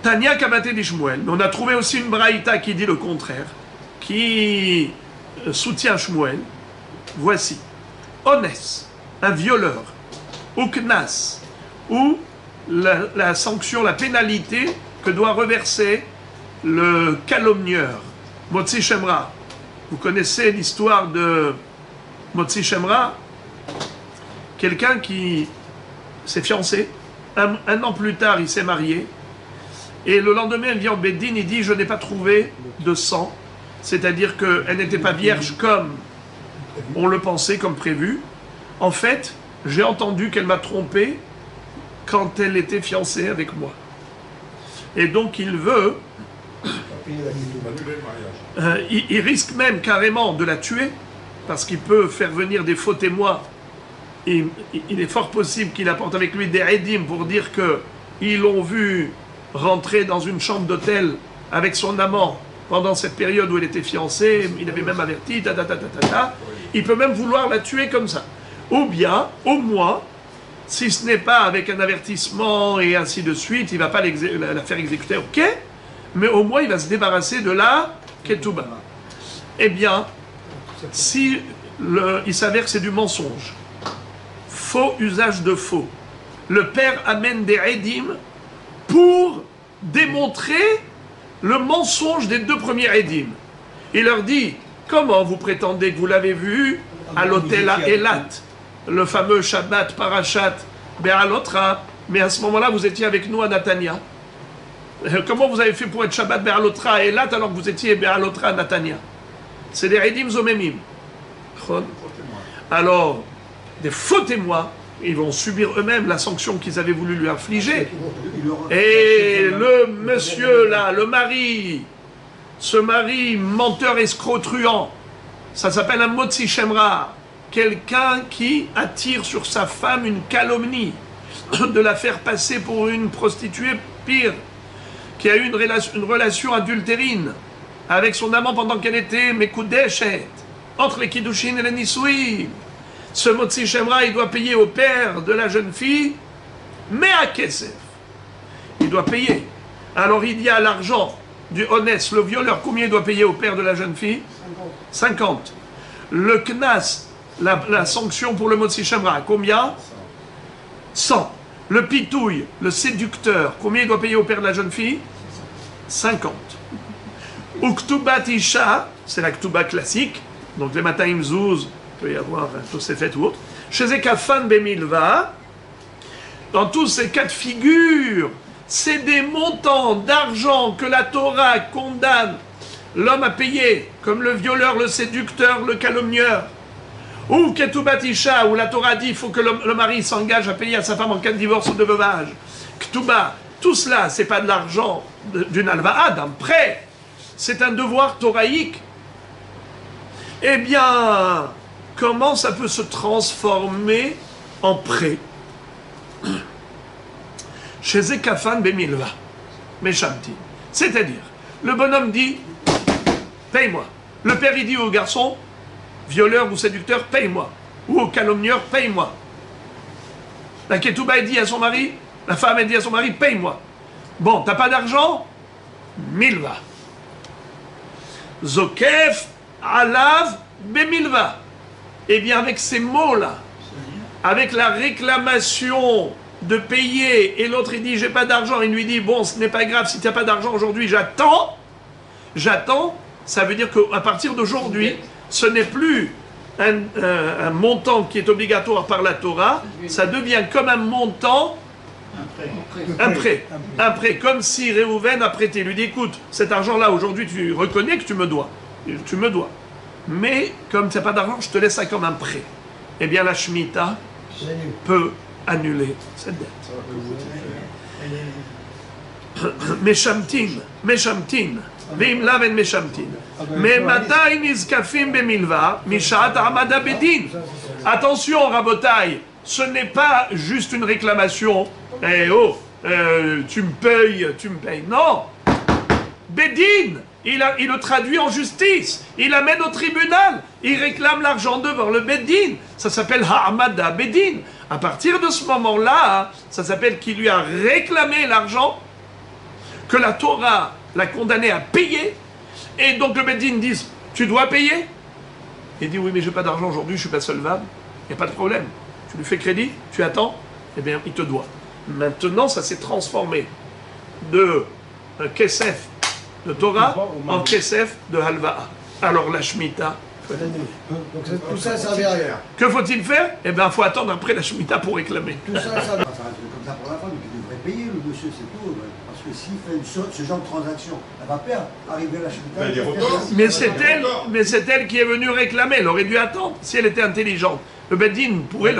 Tania Kabate di Shmuel. Mais on a trouvé aussi une braïta qui dit le contraire, qui soutient Shmuel. Voici. Onès, un violeur, ou Knas, ou la sanction, la pénalité que doit reverser le calomnieur. Motzi Shemra. Vous connaissez l'histoire de Motzi Shemra? Quelqu'un qui s'est fiancé, un an plus tard il s'est marié, et le lendemain il vient au Beddin, il dit je n'ai pas trouvé de sang, c'est-à-dire qu'elle n'était pas vierge comme on le pensait, comme prévu. En fait, j'ai entendu qu'elle m'a trompé quand elle était fiancée avec moi. Et donc il veut, il risque même carrément de la tuer, parce qu'il peut faire venir des faux témoins. Il est fort possible qu'il apporte avec lui des édim pour dire qu'ils l'ont vu rentrer dans une chambre d'hôtel avec son amant pendant cette période où elle était fiancée, il avait même averti, il peut même vouloir la tuer comme ça. Ou bien, au moins, si ce n'est pas avec un avertissement et ainsi de suite, il ne va pas la faire exécuter, ok, mais au moins il va se débarrasser de la ketouba. Eh bien, si il s'avère que c'est du mensonge, faux usage de faux, le père amène des édim pour démontrer le mensonge des deux premiers édim. Il leur dit, comment vous prétendez que vous l'avez vu à l'hôtel à Eilat, le fameux Shabbat Parashat Be'alotra, mais à ce moment-là vous étiez avec nous à Natania. Comment vous avez fait pour être Shabbat Be'alotra à Eilat alors que vous étiez Be'alotra à Natania? C'est des édim zomemim. Alors, des faux témoins ils vont subir eux-mêmes la sanction qu'ils avaient voulu lui infliger. Et le monsieur là, le mari, ce mari menteur escroc truand, ça s'appelle un motzi shemra, quelqu'un qui attire sur sa femme une calomnie, de la faire passer pour une prostituée pire, qui a eu une relation adultérine avec son amant pendant qu'elle était Mekudeshet, entre les Kiddushin et les Nisouim. Ce Motzi Shemra, il doit payer au père de la jeune fille, mais à Kesef. Il doit payer. Alors il y a l'argent du honnête, le violeur, combien il doit payer au père de la jeune fille? 50. Le Knas, la sanction pour le Motzi Shemra, combien? 100. Le pitouille, le séducteur, combien il doit payer au père de la jeune fille? 50. Uktubat Isha, c'est la Ktuba classique, donc les matins Imzouz, il peut y avoir tous ces fêtes ou autres. Chez Ekafan Bemilva, dans tous ces cas de figure, c'est des montants d'argent que la Torah condamne l'homme à payer, comme le violeur, le séducteur, le calomnieur. Ou Ketubat Isha, où la Torah dit qu'il faut que le mari s'engage à payer à sa femme en cas de divorce ou de veuvage. Ktuba, tout cela, c'est pas de l'argent d'une alva'a, d'un prêt. C'est un devoir toraïque. Eh bien, comment ça peut se transformer en prêt? Chez Zekafan Bemilva, Meshamti. C'est-à-dire, le bonhomme dit, paye-moi. Le père, il dit au garçon, violeur ou séducteur, paye-moi. Ou au calomnieur, paye-moi. La Ketouba, elle dit à son mari, la femme, elle dit à son mari, paye-moi. Bon, t'as pas d'argent? Milva. Zokef, alav, bemilva. Eh bien, avec ces mots-là, avec la réclamation de payer, et l'autre, il dit, j'ai pas d'argent, il lui dit, bon, ce n'est pas grave, si tu n'as pas d'argent aujourd'hui, j'attends, ça veut dire qu'à partir d'aujourd'hui, ce n'est plus un montant qui est obligatoire par la Torah, ça devient comme un montant, un prêt, comme si Réhouven a prêté, il lui dit, écoute, cet argent-là, aujourd'hui, tu reconnais que tu me dois, mais comme tu n'as pas d'argent, je te laisse ça comme un prêt. Eh bien, la Shemitah peut annuler cette dette. Meshamtin, veim laven meshamtin. Mais matai nizkafim bemilva, mishat amada bedin. Attention, Rabotai, ce n'est pas juste une réclamation. Tu me payes. Non. Bedin, il le traduit en justice. Il l'amène au tribunal. Il réclame l'argent devant le Bedin. Ça s'appelle Ha'amada Bedin. À partir de ce moment-là, ça s'appelle qu'il lui a réclamé l'argent que la Torah l'a condamné à payer. Et donc le Bedin dit, tu dois payer. Il dit, oui, mais je n'ai pas d'argent aujourd'hui, je ne suis pas solvable. Il n'y a pas de problème. Tu lui fais crédit, tu attends, eh bien, il te doit. Maintenant, ça s'est transformé de Kesef de Torah en Kesef de Halva'a. Alors la Shemitah. Donc tout ça, ça ne rien. Que faut-il faire? Eh bien, il faut attendre après la Shemitah pour réclamer. Tout ça, ça va. Ça va être comme ça pour la femme, il devrait payer le monsieur, c'est tout. Parce que s'il fait ce genre de transaction, elle va perdre. Arriver à la Shemitah. Mais c'est elle qui est venue réclamer. Elle aurait dû attendre si elle était intelligente. Le Bedin pourrait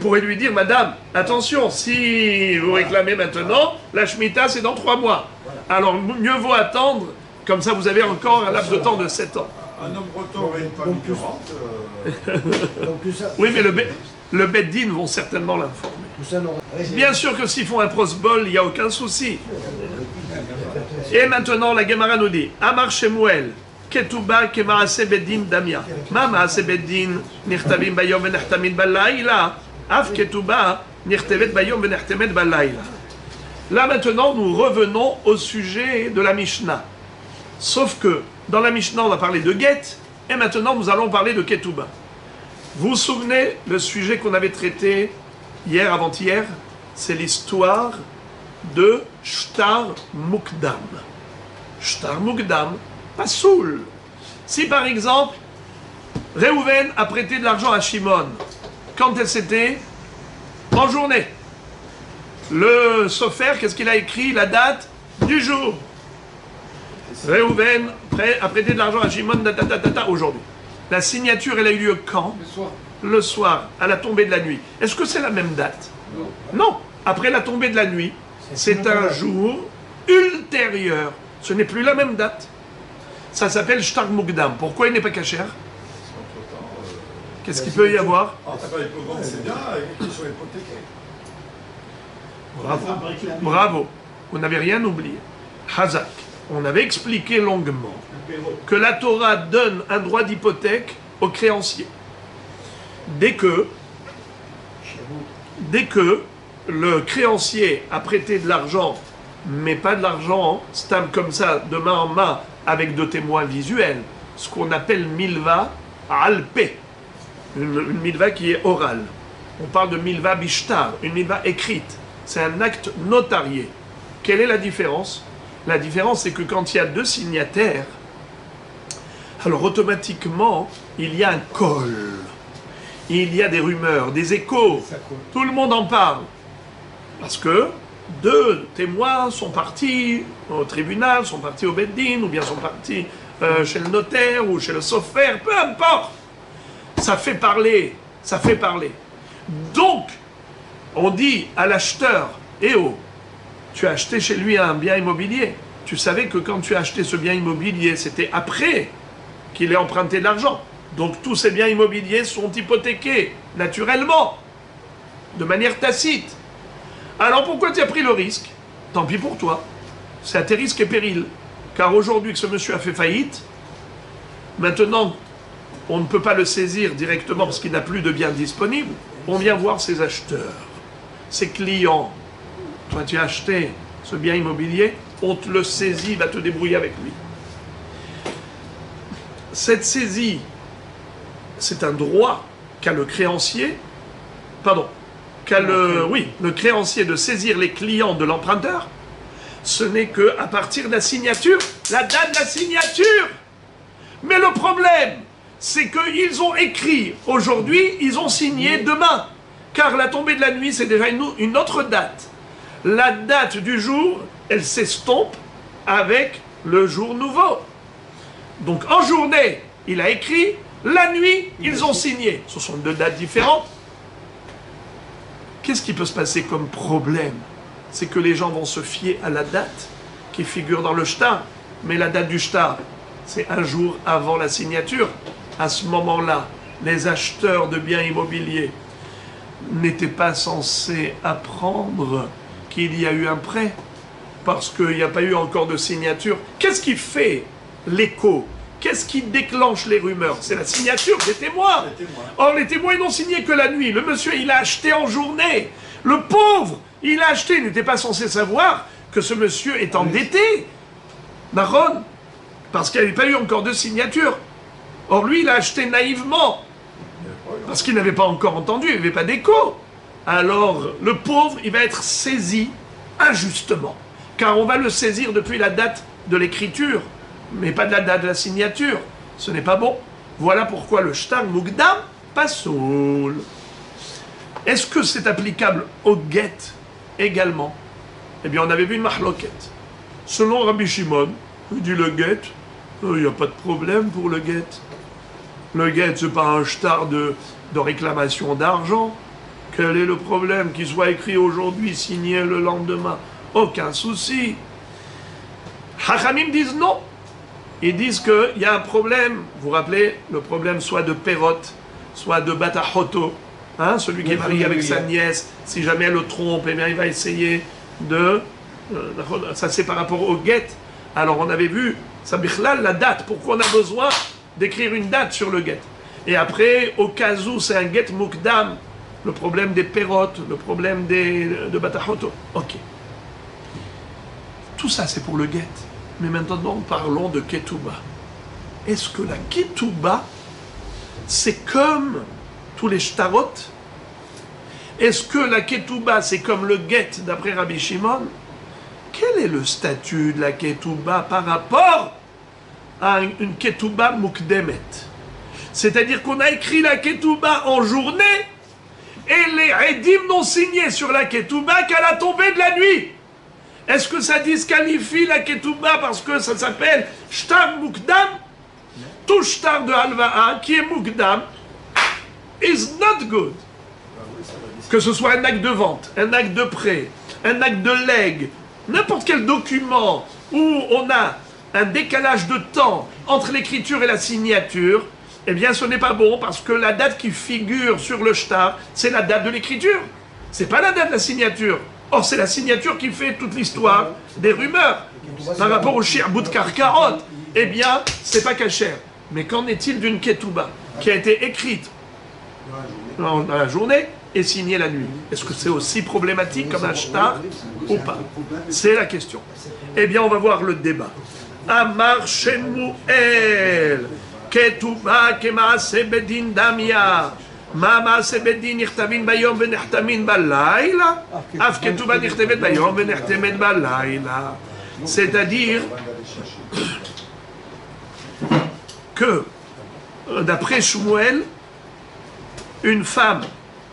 pourrait lui dire, madame, attention, si vous réclamez maintenant, la Shemitah c'est dans 3 mois. Alors mieux vaut attendre, comme ça vous avez encore un laps de temps de 7 ans. Un homme breton et une femme ignorante. Oui, mais le Beddin vont certainement l'informer. Bien sûr que s'ils font un prosbol, il n'y a aucun souci. Et maintenant, la Gemara nous dit, Amar Shemuel, Ketuba Kemaase Beddin Damia. Ma Maase Beddin, Nirtabim Bayom Venechtamin Balayla. Af Ketuba, Nirtevet Bayom Venechtemet Balayla. Là maintenant, nous revenons au sujet de la Mishnah. Sauf que, dans la Mishnah, on a parlé de Get, et maintenant nous allons parler de Ketouba. Vous vous souvenez, le sujet qu'on avait traité hier, avant-hier, c'est l'histoire de Shtar Mukdam. Shtar Mukdam, pas Soul. Si par exemple, Réhouven a prêté de l'argent à Shimon, quand elle s'était en journée, le Sofer, qu'est-ce qu'il a écrit? La date du jour. Réhouven a prêté de l'argent à Shimon aujourd'hui. La signature, elle a eu lieu quand? Le soir. Le soir, à la tombée de la nuit. Est-ce que c'est la même date? Non. Après la tombée de la nuit, c'est un jour ultérieur. Ce n'est plus la même date. Ça s'appelle Shtar Mukdam. Pourquoi il n'est pas cachère? Qu'est-ce qu'il peut y avoir? C'est bien, ils sont hypothéqués. Bravo. Bravo. Vous n'avez rien oublié. Hazak. On avait expliqué longuement que la Torah donne un droit d'hypothèque aux créanciers. Dès que le créancier a prêté de l'argent, mais pas de l'argent stable comme ça, de main en main, avec de témoins visuels, ce qu'on appelle milva alpé, une milva qui est orale. On parle de milva bishtar, une milva écrite. C'est un acte notarié. Quelle est la différence? La différence, c'est que quand il y a deux signataires, alors automatiquement, il y a un col. Il y a des rumeurs, des échos. Tout le monde en parle. Parce que deux témoins sont partis au tribunal, sont partis au Beddin, ou bien sont partis chez le notaire, ou chez le sofer, peu importe. Ça fait parler, ça fait parler. Donc, on dit à l'acheteur, eh oh, tu as acheté chez lui un bien immobilier. Tu savais que quand tu as acheté ce bien immobilier, c'était après qu'il ait emprunté de l'argent. Donc tous ces biens immobiliers sont hypothéqués, naturellement, de manière tacite. Alors pourquoi tu as pris le risque? Tant pis pour toi. C'est à tes risques et périls. Car aujourd'hui que ce monsieur a fait faillite, maintenant, on ne peut pas le saisir directement parce qu'il n'a plus de biens disponibles. On vient voir ses acheteurs, ses clients. Toi, tu as acheté ce bien immobilier, on te le saisit, va te débrouiller avec lui. Cette saisie, c'est un droit qu'a le créancier, le créancier de saisir les clients de l'emprunteur. Ce n'est qu'à partir de la signature, la date de la signature. Mais le problème, c'est qu'ils ont écrit aujourd'hui, ils ont signé demain. Car la tombée de la nuit, c'est déjà une autre date. La date du jour, elle s'estompe avec le jour nouveau. Donc en journée, il a écrit, la nuit, ils ont signé. Ce sont deux dates différentes. Qu'est-ce qui peut se passer comme problème? C'est que les gens vont se fier à la date qui figure dans le shtar. Mais la date du shtar, c'est un jour avant la signature. À ce moment-là, les acheteurs de biens immobiliers n'étaient pas censés apprendre qu'il y a eu un prêt, parce qu'il n'y a pas eu encore de signature. Qu'est-ce qui fait l'écho? Qu'est-ce qui déclenche les rumeurs? C'est la signature des témoins. Or, les témoins, ils n'ont signé que la nuit. Le monsieur, il a acheté en journée. Le pauvre, il a acheté, il n'était pas censé savoir que ce monsieur est endetté. Naron, parce qu'il n'y avait pas eu encore de signature. Or, lui, il a acheté naïvement, parce qu'il n'avait pas encore entendu, il n'y avait pas d'écho. Alors, le pauvre, il va être saisi injustement. Car on va le saisir depuis la date de l'écriture, mais pas de la date de la signature. Ce n'est pas bon. Voilà pourquoi le shtar mukdam pasoul. Est-ce que c'est applicable au get également? Eh bien, on avait vu une mahloket. Selon Rabbi Shimon, il dit le get, il n'y a pas de problème pour le get. Le get, ce n'est pas un shtar de réclamation d'argent. Quel est le problème? Qu'il soit écrit aujourd'hui, signé le lendemain? Aucun souci. Hachamim disent non. Ils disent qu'il y a un problème. Vous vous rappelez, le problème soit de Perot, soit de Batahoto. Hein, celui qui est marié avec sa nièce, si jamais elle le trompe, eh bien, il va essayer de... ça, c'est par rapport au get. Alors, on avait vu, ça bichlal, la date. Pourquoi on a besoin d'écrire une date sur le get? Et après, au cas où c'est un get mukdam, le problème des pérotes, le problème de Batahoto. Ok. Tout ça, c'est pour le get. Mais maintenant, parlons de Ketouba. Est-ce que la Ketouba, c'est comme tous les shtarot? Est-ce que la Ketouba, c'est comme le get d'après Rabbi Shimon? Quel est le statut de la Ketouba par rapport à une Ketouba mukdemet? C'est-à-dire qu'on a écrit la Ketouba en journée et les Edim n'ont signé sur la Ketouba qu'à la tombée de la nuit. Est-ce que ça disqualifie la Ketouba parce que ça s'appelle Shtar Mukdam? tout shtar de halva'a qui est mukdam is not good. Que ce soit un acte de vente, un acte de prêt, un acte de legs, n'importe quel document où on a un décalage de temps entre l'écriture et la signature, eh bien ce n'est pas bon parce que la date qui figure sur le shtar, c'est la date de l'écriture. C'est pas la date de la signature. Or, c'est la signature qui fait toute l'histoire des rumeurs. Par rapport au Shirbout Karkarot, eh bien, c'est pas cachère. Mais qu'en est-il d'une ketouba qui a été écrite dans la journée et signée la nuit? Est-ce que c'est aussi problématique comme un shtar ou pas? C'est la question. Eh bien, on va voir le débat. Amar Shemuel, ketouba kemaase bedin damia. מה מעשה בית דין נכתבים ביום ונחתמים בלילה? אף כתובה נכתבת ביום ונחתמת בלילה. C'est-à-dire que, d'après Shmuel, une femme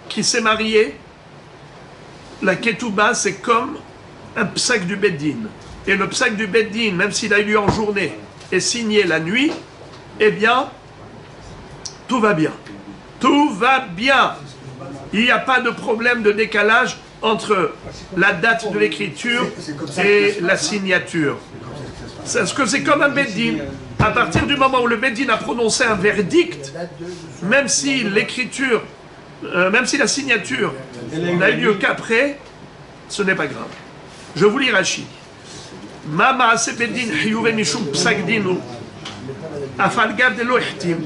qui s'est mariée, la ketouba, c'est comme un psak du Beit Din. Et le psak du Beit Din, même s'il a eu lieu en journée, est signé la nuit, eh bien, tout va bien. Tout va bien. Il n'y a pas de problème de décalage entre la date de l'écriture et la signature. Parce que c'est comme un Beit Din. À partir du moment où le Beit Din a prononcé un verdict, même si l'écriture, même si la signature n'a eu lieu qu'après, ce n'est pas grave. Je vous lis Rashi. Ma ma'ase Beit Din hiyuve mishum psak dinu afal gav de lo ihtim.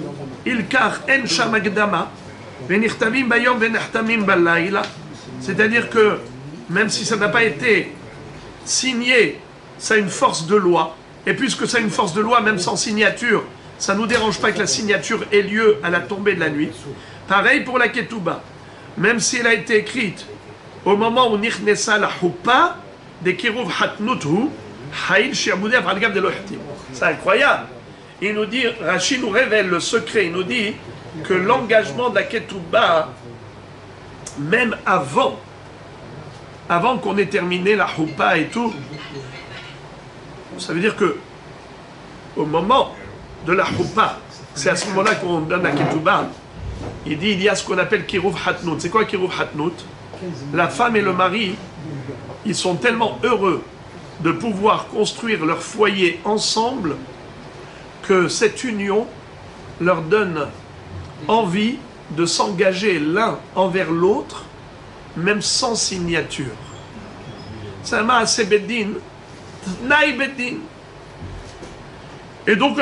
C'est-à-dire que même si ça n'a pas été signé, ça a une force de loi. Et puisque ça a une force de loi, même sans signature, ça ne nous dérange pas que la signature ait lieu à la tombée de la nuit. Pareil pour la ketouba. Même si elle a été écrite au moment où Nichnesa la Houpa, de Kiruv Hatnuthu, Haïl Shiaboudé Afalgab de Lohtim. C'est incroyable. Il nous dit, Rashi nous révèle le secret, il nous dit que l'engagement de la ketouba, même avant qu'on ait terminé la houpa et tout, ça veut dire que au moment de la houpa, c'est à ce moment-là qu'on donne la ketouba, il dit il y a ce qu'on appelle kiruv hatnout. C'est quoi kiruv hatnout? La femme et le mari, ils sont tellement heureux de pouvoir construire leur foyer ensemble que cette union leur donne envie de s'engager l'un envers l'autre, même sans signature. C'est un ma'aseh beddin, tnaï beddin. Et donc,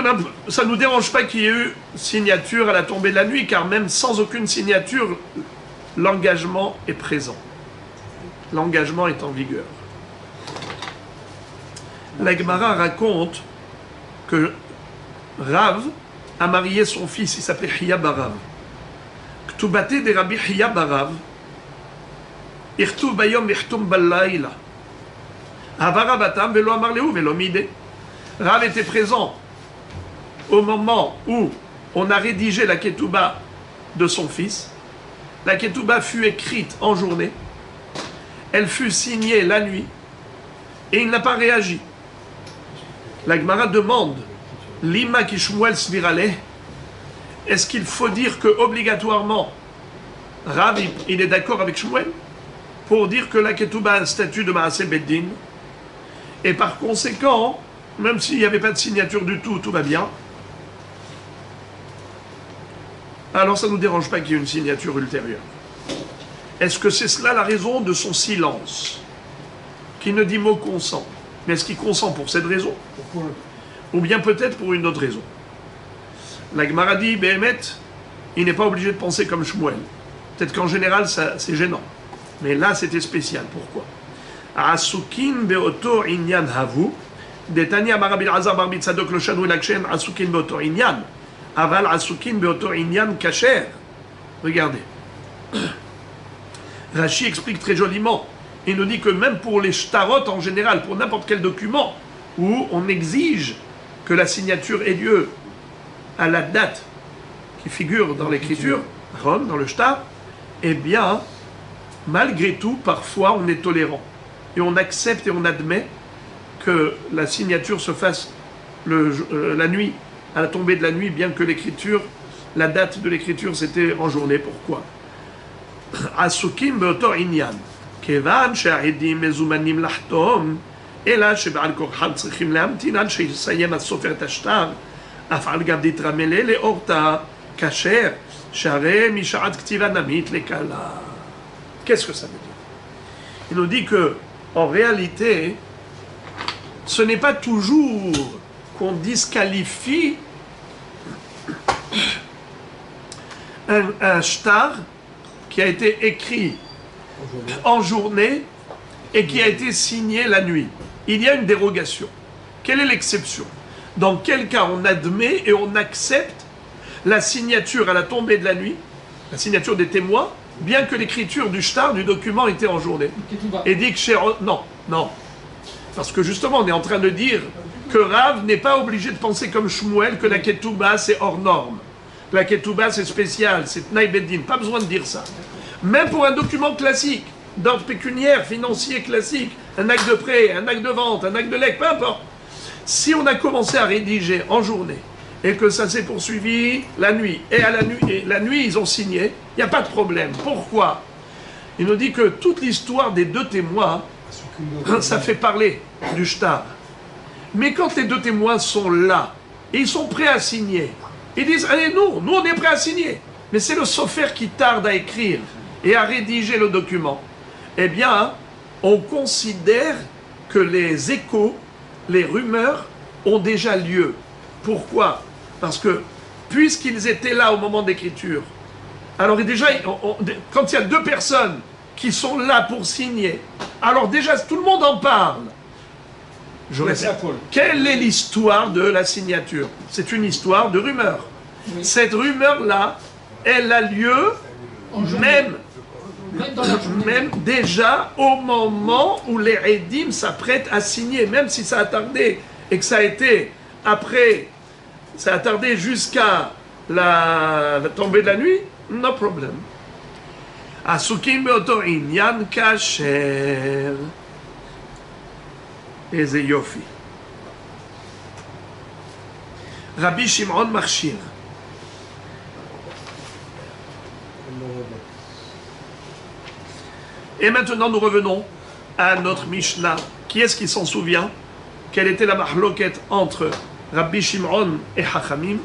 ça ne nous dérange pas qu'il y ait eu signature à la tombée de la nuit, car même sans aucune signature, l'engagement est présent. L'engagement est en vigueur. La Gemara raconte que Rav a marié son fils, il s'appelait Hiya Barav. Ktubate de Rabbi Hiya Barav, Irtuv bayom irtum ballayla. Avara batam velo amar lehu velo mide. Rav était présent au moment où on a rédigé la ketouba de son fils. La ketouba fut écrite en journée, elle fut signée la nuit, et il n'a pas réagi. La Gemara demande Lima ki Shmuel svirale, est-ce qu'il faut dire que obligatoirement Rav il est d'accord avec Shmuel pour dire que la ketouba a un statut de Maaseh Beddin, et par conséquent, même s'il n'y avait pas de signature du tout, tout va bien. Alors ça ne nous dérange pas qu'il y ait une signature ultérieure. Est-ce que c'est cela la raison de son silence, qui ne dit mot consent? Mais est-ce qu'il consent pour cette raison? Ou bien peut-être pour une autre raison? La Gemara dit, Behemet, il n'est pas obligé de penser comme Shmuel. Peut-être qu'en général, c'est gênant. Mais là, c'était spécial. Pourquoi? Asukin beoto inyan havu, detania marabil azar barbit sadok lo shanu lakshen asukin beoto inyan, aval asukin beoto inyan kacher. Regardez. Rashi explique très joliment. Il nous dit que même pour les shtarot en général, pour n'importe quel document où on exige que la signature ait lieu à la date qui figure dans l'écriture, dans le shtar, eh bien, malgré tout, parfois on est tolérant. Et on accepte et on admet que la signature se fasse la nuit à la tombée de la nuit, bien que l'écriture, la date de l'écriture, c'était en journée. Pourquoi? Asukim beoto inyan. Kevan she'aedim mezoumanim lahtom, אלא שבעל כורחם צריכים להמתין עד שיסיים הסופר את השטר, אף על גב דתרמלה לאורתא כאשר שהרי משעת כתיבה נמית לקלה. Qu'est-ce que ça veut dire? Il nous dit que, en réalité, ce n'est pas toujours qu'on disqualifie un shtar qui a été écrit en journée et qui a été signé la nuit. Il y a une dérogation. Quelle est l'exception? Dans quel cas on admet et on accepte la signature à la tombée de la nuit, la signature des témoins, bien que l'écriture du shtar, du document, était en journée. Et dit que non, non. Parce que justement, on est en train de dire que Rav n'est pas obligé de penser comme Shmuel que la ketouba c'est hors norme. La ketouba c'est spécial, c'est Tnaï Beddin. Pas besoin de dire ça. Même pour un document classique, d'ordre pécuniaire, financier classique, un acte de prêt, un acte de vente, un acte de legs, peu importe. Si on a commencé à rédiger en journée et que ça s'est poursuivi la nuit, et la nuit ils ont signé, il n'y a pas de problème. Pourquoi? Il nous dit que toute l'histoire des deux témoins, ça fait parler du shtar. Mais quand les deux témoins sont là, et ils sont prêts à signer, ils disent, allez, nous on est prêts à signer. Mais c'est le sofer qui tarde à écrire et à rédiger le document. Eh bien, on considère que les échos, les rumeurs ont déjà lieu. Pourquoi? Parce que, puisqu'ils étaient là au moment d'écriture, alors déjà, quand il y a deux personnes qui sont là pour signer, alors déjà, tout le monde en parle. Je répète, quelle est l'histoire de la signature? C'est une histoire de rumeur. Oui. Cette rumeur-là, elle a lieu même déjà au moment où les Edim s'apprêtent à signer, même si ça a tardé et que ça a été après, ça a tardé jusqu'à la tombée de la nuit, no problem. Asukim beoto inyan kasher. איזה יופי. רבי שמעון מכשיר. Et maintenant nous revenons à notre Mishnah. Qui est-ce qui s'en souvient? Quelle était la mahloket entre Rabbi Shimon et Hachamim?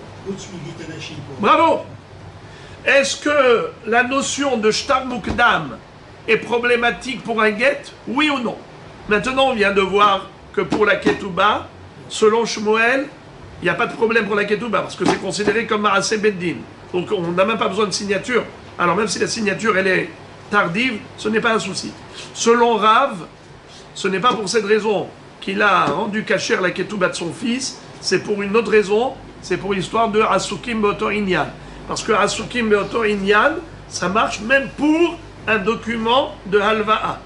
Bravo! Est-ce que la notion de shtar mukdam est problématique pour un get? Oui ou non? Maintenant, on vient de voir que pour la ketouba, selon Shmuel, il n'y a pas de problème pour la ketouba, parce que c'est considéré comme Maaseh Beddin. Donc on n'a même pas besoin de signature. Alors même si la signature, elle est tardive, ce n'est pas un souci. Selon Rav, ce n'est pas pour cette raison qu'il a rendu cachère la ketouba de son fils, c'est pour une autre raison, c'est pour l'histoire de Asukim Beoto Inyan. Parce que Asukim Beoto Inyan, ça marche même pour un document de Halva'a.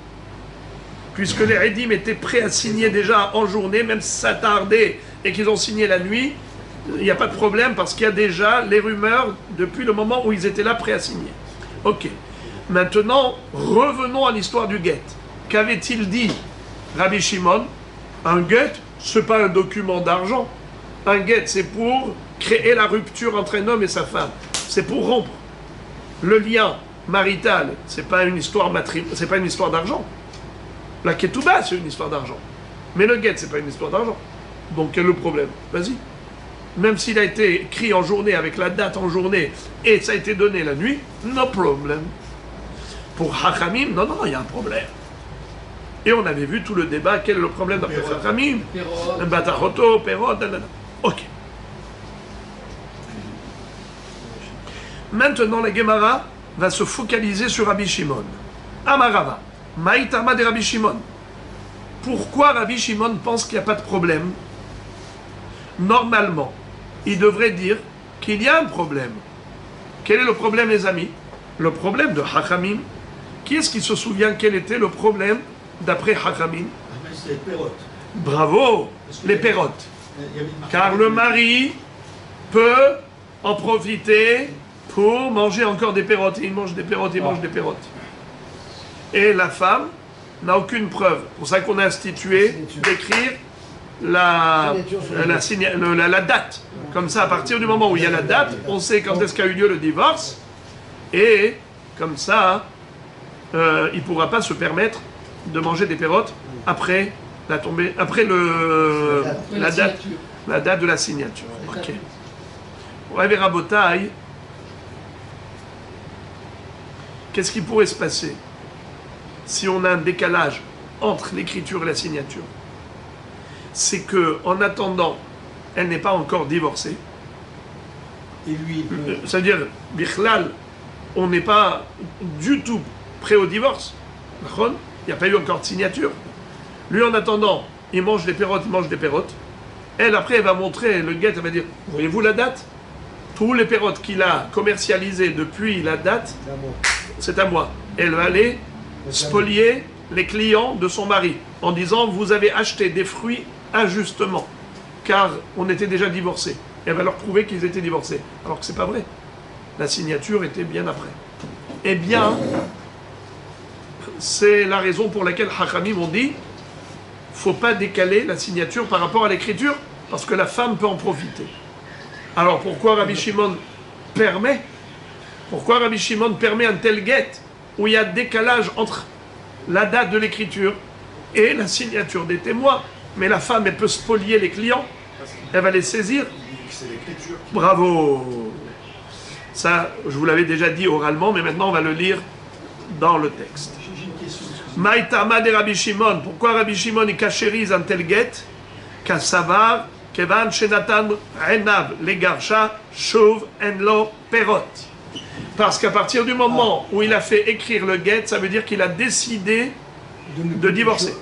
Puisque les Edim étaient prêts à signer déjà en journée, même si ça tardait et qu'ils ont signé la nuit, il n'y a pas de problème parce qu'il y a déjà les rumeurs depuis le moment où ils étaient là prêts à signer. Ok. Maintenant, revenons à l'histoire du guet. Qu'avait-il dit Rabbi Shimon? Un guet, ce n'est pas un document d'argent. Un guet, c'est pour créer la rupture entre un homme et sa femme. C'est pour rompre le lien marital. C'est pas une histoire c'est pas une histoire d'argent. La ketouba, c'est une histoire d'argent. Mais le guet, c'est pas une histoire d'argent. Donc, quel est le problème? Vas-y. Même s'il a été écrit en journée, avec la date en journée, et ça a été donné la nuit, no problem. Pour Hachamim, non, il y a un problème. Et on avait vu tout le débat, quel est le problème d'après Hachamim? Batachoto, Perot, ok. Maintenant, la Gemara va se focaliser sur Rabbi Shimon. Amarava. Maïtama de Rabbi Shimon. Pourquoi Rabbi Shimon pense qu'il n'y a pas de problème? Normalement, il devrait dire qu'il y a un problème. Quel est le problème, les amis? Le problème de Hachamim. Qui est-ce qui se souvient quel était le problème d'après Hachamim? C'est les pérotes. Bravo, les pérotes. Car le mari peut en profiter pour manger encore des pérotes. Il mange des pérotes, il mange des pérotes. Et la femme n'a aucune preuve. C'est pour ça qu'on a institué d'écrire la date. Comme ça, à partir du moment où il y a la date, on sait quand est-ce qu'a eu lieu le divorce. Et comme ça, il ne pourra pas se permettre de manger des pérotes après la tombée, après la date de la signature. Ok. Rabbi Rabotai, qu'est-ce qui pourrait se passer si on a un décalage entre l'écriture et la signature? C'est que, en attendant, elle n'est pas encore divorcée. Et lui, c'est-à-dire, Bichlal, on n'est pas du tout prêt au divorce. Il n'y a pas eu encore de signature. Lui, en attendant, il mange des pérotes, il mange des pérotes. Elle, après, elle va montrer le guet, elle va dire, voyez-vous la date? Tous les pérotes qu'il a commercialisés depuis la date, c'est à moi. Elle va aller spolier les clients de son mari en disant, vous avez acheté des fruits injustement, car on était déjà divorcés. Elle va leur prouver qu'ils étaient divorcés, alors que c'est pas vrai. La signature était bien après. Eh bien, c'est la raison pour laquelle Hachamim ont dit, faut pas décaler la signature par rapport à l'écriture, parce que la femme peut en profiter. Alors pourquoi Rabbi Shimon permet un tel guet où il y a décalage entre la date de l'écriture et la signature des témoins? Mais la femme, elle peut spolier les clients, elle va les saisir. C'est l'écriture qui... Bravo! Ça, je vous l'avais déjà dit oralement, mais maintenant on va le lire dans le texte. J'ai une question. Maïtama de Rabbi Shimon. Pourquoi Rabbi Shimon il cachérise un tel guet? Kassavar, Kevan Shenatan Renav, les Garsha, Chauve, Enlo, Perot. Parce qu'à partir du moment où il a fait écrire le guet, ça veut dire qu'il a décidé de divorcer.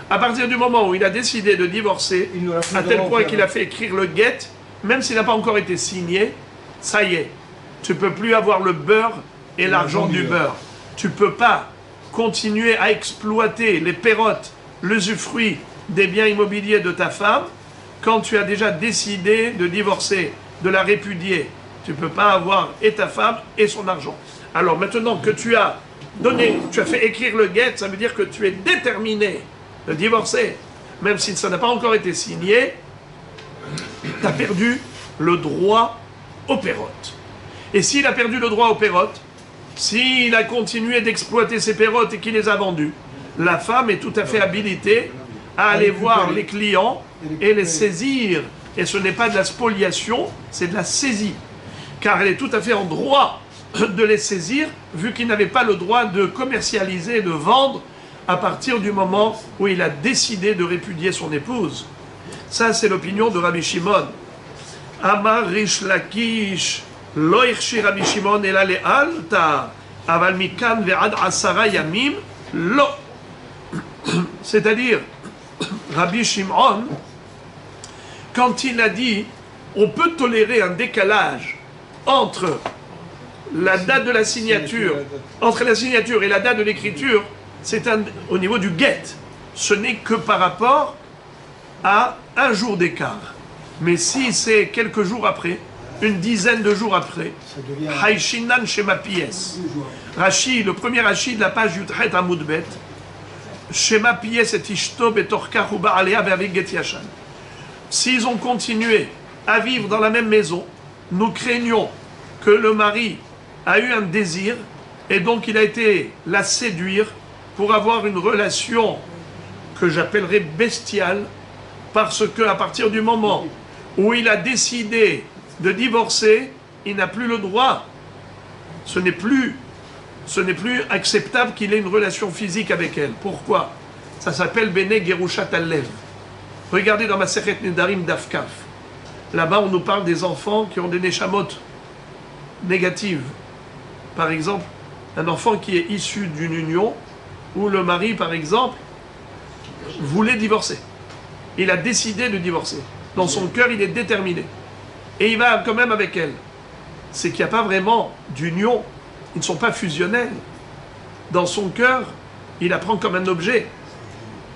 À partir du moment où il a décidé de divorcer, à tel point qu'il a fait écrire le guet, même s'il n'a pas encore été signé, ça y est, tu ne peux plus avoir le beurre et l'argent du beurre. Tu ne peux pas continuer à exploiter les pérotes, l'usufruit des biens immobiliers de ta femme quand tu as déjà décidé de divorcer, de la répudier. Tu ne peux pas avoir et ta femme et son argent. Alors maintenant que tu as fait écrire le guet, ça veut dire que tu es déterminé de divorcer. Même si ça n'a pas encore été signé, tu as perdu le droit aux pérotes. Et s'il a perdu le droit aux pérotes, s'il a continué d'exploiter ses pérotes et qu'il les a vendues, la femme est tout à fait habilitée à aller voir les clients et les saisir. Et ce n'est pas de la spoliation, c'est de la saisie. Car elle est tout à fait en droit de les saisir, vu qu'il n'avait pas le droit de commercialiser, de vendre, à partir du moment où il a décidé de répudier son épouse. Ça, c'est l'opinion de Rabbi Shimon. Amar Rish Lakish, lo irshi Rabbi Shimon ela le'alta, aval mikan ve'ad asara yamim, lo. C'est-à-dire, Rabbi Shimon, quand il a dit, on peut tolérer un décalage entre la date de la signature, entre la signature et la date de l'écriture, c'est au niveau du guet. Ce n'est que par rapport à un jour d'écart. Mais si c'est quelques jours après, une dizaine de jours après, Haïshinan Shema Pies. Rashi, le premier Rashi de la page Yutret Amoudbet, Shema Pies et Ishto Betorka Huba Alea Ve'avik Get Yashan. S'ils ont continué à vivre dans la même maison, nous craignons que le mari a eu un désir et donc il a été la séduire pour avoir une relation que j'appellerais bestiale, parce qu'à partir du moment où il a décidé de divorcer, il n'a plus le droit. Ce n'est plus acceptable qu'il ait une relation physique avec elle. Pourquoi? Ça s'appelle Bene Gerushat Alev. Regardez dans ma Masechet Nedarim d'Afkaf. Là-bas, on nous parle des enfants qui ont des neshamot négatives. Par exemple, un enfant qui est issu d'une union où le mari, par exemple, voulait divorcer. Il a décidé de divorcer. Dans son cœur, il est déterminé. Et il va quand même avec elle. C'est qu'il n'y a pas vraiment d'union. Ils ne sont pas fusionnels. Dans son cœur, il la prend comme un objet.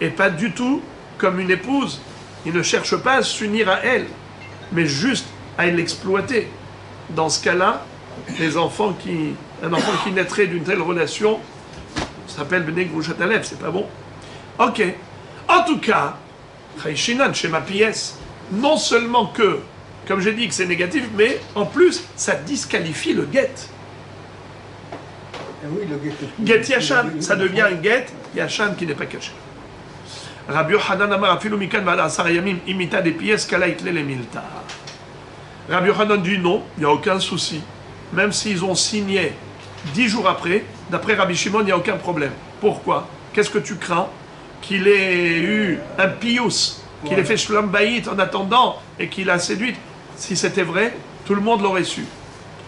Et pas du tout comme une épouse. Il ne cherche pas à s'unir à elle, mais juste à l'exploiter. Dans ce cas-là, un enfant qui naîtrait d'une telle relation s'appelle Bnei Gerushat Alev, c'est pas bon. Ok. En tout cas, Chayshinan, chez ma pièce. Non seulement que, comme j'ai dit que c'est négatif, mais en plus, ça disqualifie le get. Oui, le Get Yachan, ça devient un get Yachan qui n'est pas caché. Rabbi Yochanan Amar afilu mikan v'ad asar yamim imita des pièces kala itle le milta. Rabbi Yochanan dit non, il n'y a aucun souci. Même s'ils ont signé 10 jours après, d'après Rabbi Shimon, il n'y a aucun problème. Pourquoi? Qu'est-ce que tu crains? Qu'il ait eu un pious, qu'il ait fait shlom bayit en attendant et qu'il a séduit. Si c'était vrai, tout le monde l'aurait su.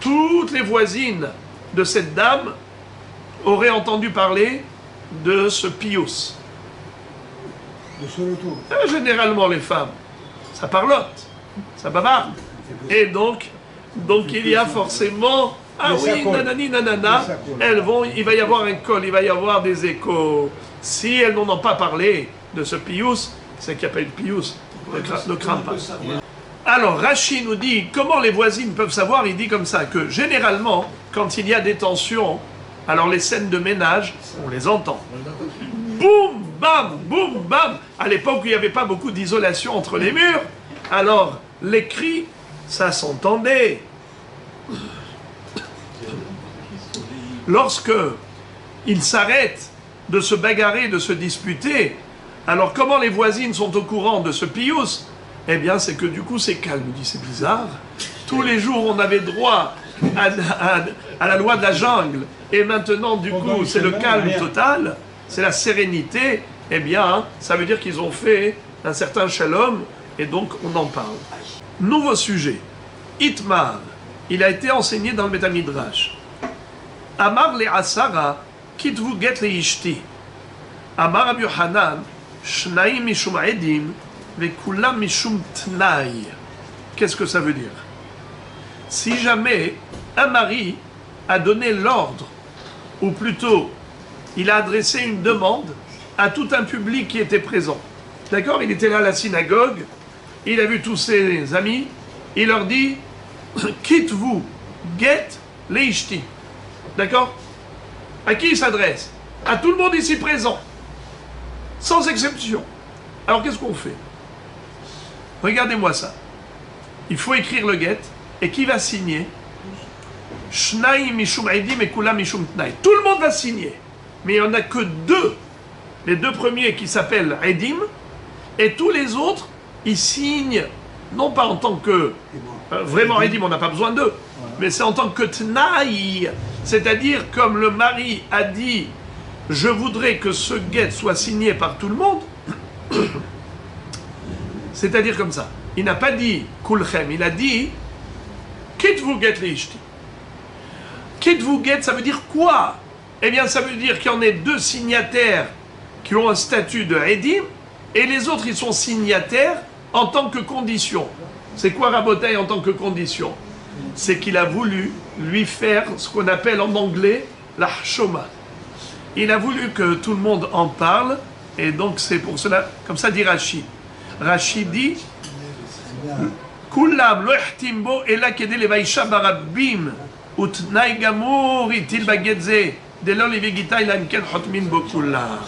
Toutes les voisines de cette dame auraient entendu parler de ce pious. De ce retour. Généralement, les femmes, ça parlote, ça bavarde. Et donc il y a forcément, ah oui, nanani, nanana, elles vont, il va y avoir un col, il va y avoir des échos. Si elles n'en ont pas parlé de ce pious, c'est qu'il n'y a pas eu de pious, ne crains pas. Alors, Rashi nous dit, comment les voisines peuvent savoir? Il dit comme ça, que généralement, quand il y a des tensions, alors les scènes de ménage, on les entend. Boum, bam, boum, bam. À l'époque où il n'y avait pas beaucoup d'isolation entre les murs, alors les cris, ça s'entendait. Lorsque ils s'arrêtent de se bagarrer, de se disputer, alors comment les voisines sont au courant de ce pious? Eh bien, c'est que du coup, c'est calme. Il dit, c'est bizarre. Tous les jours, on avait droit à la loi de la jungle. Et maintenant, du coup, c'est le calme total. C'est la sérénité. Eh bien, ça veut dire qu'ils ont fait un certain shalom. Et donc, on en parle. Nouveau sujet. Itmar. Il a été enseigné dans le Beth Midrash. Amar le Asara, kitvu get le ishti. Amar Rabbi Yochanan, shnaim mishum edim, vekulam mishum tnai. Qu'est-ce que ça veut dire? Si jamais un mari a donné l'ordre, ou plutôt, il a adressé une demande à tout un public qui était présent. D'accord? Il était là à la synagogue, il a vu tous ses amis, il leur dit, quitte-vous, get les ishti. D'accord? À qui il s'adresse? À tout le monde ici présent. Sans exception. Alors qu'est-ce qu'on fait? Regardez-moi ça. Il faut écrire le get. Et qui va signer? Shnaim mishum edim et kula mishum tnai. Tout le monde va signer. Mais il n'y en a que deux. Les deux premiers qui s'appellent edim. Et tous les autres, ils signent, non pas en tant que... vraiment edim, on n'a pas besoin d'eux. Mais c'est en tant que tnaï. C'est-à-dire, comme le mari a dit, je voudrais que ce get soit signé par tout le monde. C'est-à-dire comme ça. Il n'a pas dit kulchem, il a dit quitte-vous get les ishti. Quitte-vous get, ça veut dire quoi? Eh bien, ça veut dire qu'il y en a deux signataires qui ont un statut de edim, et les autres, ils sont signataires en tant que condition. C'est quoi Rabotai en tant que condition? C'est qu'il a voulu lui faire ce qu'on appelle en anglais la hshoma. Il a voulu que tout le monde en parle, et donc c'est pour cela, comme ça dit Rashi. Rashi dit Kulam lo ihtimbo ela kede levaisha barabim utnai gamur itil bagedze delon levigita ilan ken hotmin bo kulam.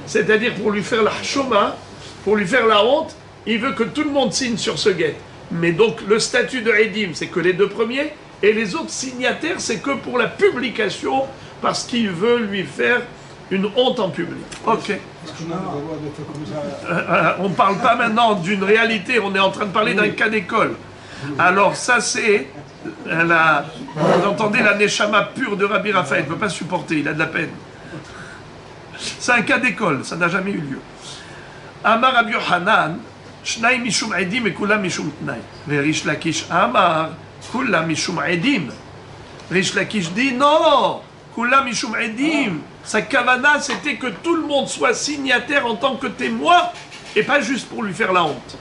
C'est-à-dire pour lui faire la hshoma, pour lui faire la honte, il veut que tout le monde signe sur ce guet. Mais donc le statut de Edim, c'est que les deux premiers, et les autres signataires, c'est que pour la publication, parce qu'il veut lui faire une honte en public. Ok. On ne parle pas maintenant d'une réalité, on est en train de parler d'un cas d'école. Alors ça c'est, vous entendez la neshama pure de Rabbi Raphaël, il ne peut pas supporter, il a de la peine. C'est un cas d'école, ça n'a jamais eu lieu. Amar Rabbi Yochanan, Shnai mishum edim et kula mishum tnai. Rish Lakish Amar, kula mishum edim. Rish Lakish dit non, kula mishum edim. Sa kavana, c'était que tout le monde soit signataire en tant que témoin et pas juste pour lui faire la honte.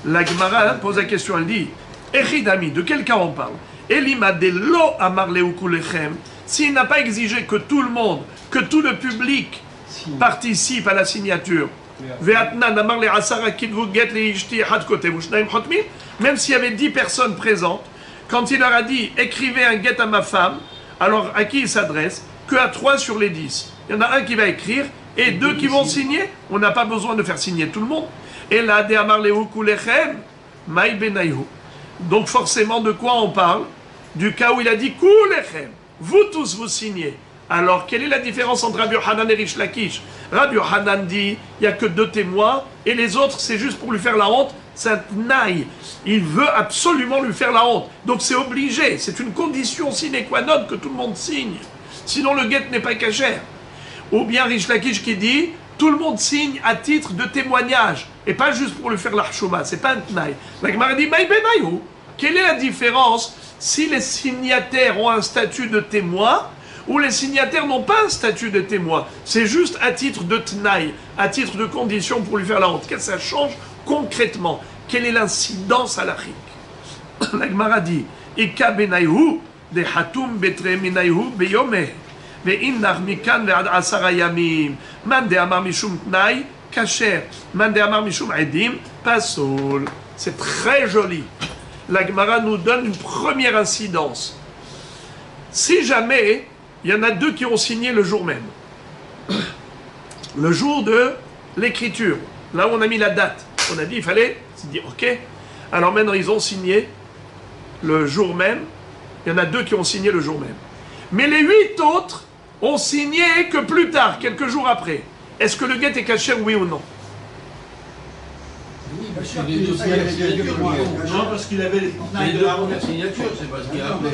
La Gemara pose la question, elle dit Echidami, de quel cas on parle? Elima de lo amar leukulechem. S'il n'a pas exigé que tout le monde, que tout le public participe à la signature, même s'il y avait 10 personnes présentes, quand il leur a dit écrivez un get à ma femme, alors à qui il s'adresse? Que à 3 sur les 10. Il y en a un qui va écrire et deux qui vont signer, on n'a pas besoin de faire signer tout le monde. Et là, de amar lehu kulechem, maï benayhu. Donc forcément, de quoi on parle? Du cas où il a dit kulechem, vous tous vous signez. Alors, quelle est la différence entre Rabbi Yochanan et Rish Lakish? Rabbi Yochanan dit, il n'y a que 2 témoins, et les autres, c'est juste pour lui faire la honte, c'est un tnaï. Il veut absolument lui faire la honte. Donc c'est obligé, c'est une condition sine qua non que tout le monde signe. Sinon le guet n'est pas cachère. Ou bien Rish Lakish qui dit, tout le monde signe à titre de témoignage, et pas juste pour lui faire la chouma, c'est pas un tnaï. La Gemara dit, Maï benayhu, quelle est la différence si les signataires ont un statut de témoin, où les signataires n'ont pas un statut de témoin? C'est juste à titre de tnaï, à titre de condition pour lui faire la honte. Qu'est-ce que ça change concrètement? Quelle est l'incidence halachique? La Gemara dit, Ika benayhu, de hatum betre minayhu beyomeh, ve'innach mikan ve'ad 10 yamim, man de amar mishum tnaï, kasher, man de amar mishum edim, pasoul. C'est très joli. La Gemara nous donne une première incidence. Si jamais il y en a 2 qui ont signé le jour même, le jour de l'écriture, là où on a mis la date, on a dit il fallait, c'est dit ok, alors maintenant ils ont signé le jour même, il y en a 2 qui ont signé le jour même. Mais les 8 autres ont signé que plus tard, quelques jours après. Est-ce que le guet est caché, oui ou non? Oui, bien sûr, les 2 signatures. Non, parce qu'il avait les tnaïs de la honte. signature, c'est parce qu'il a appelé.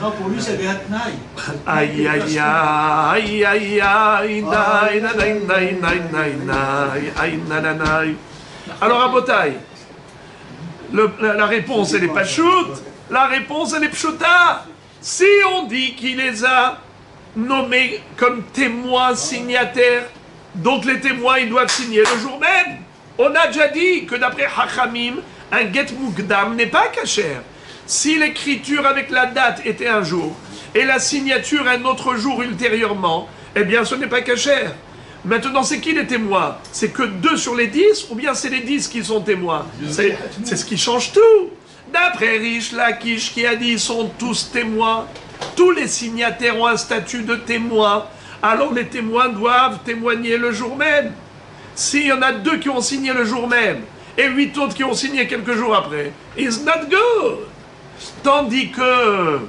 Non, pour lui, ça avait un tnaï. Aïe aïe aïe aïe aïe naï naï naï naï naï naï aïe naï naï. Alors à Botaï, la réponse elle est pas choute, la réponse elle est pchouta. Si on dit qu'il les a nommés comme témoins signataires, donc les témoins ils doivent signer le jour même. On a déjà dit que d'après Hachamim, un get mukdam n'est pas kasher. Si l'écriture avec la date était un jour et la signature un autre jour ultérieurement, eh bien ce n'est pas kasher. Maintenant, c'est qui les témoins? C'est que 2 sur les 10 ou bien c'est les 10 qui sont témoins? C'est ce qui change tout. D'après Rish Lakish qui a dit ils sont tous témoins, tous les signataires ont un statut de témoin, alors les témoins doivent témoigner le jour même. S'il y en a 2 qui ont signé le jour même et 8 autres qui ont signé quelques jours après, it's not good. Tandis que,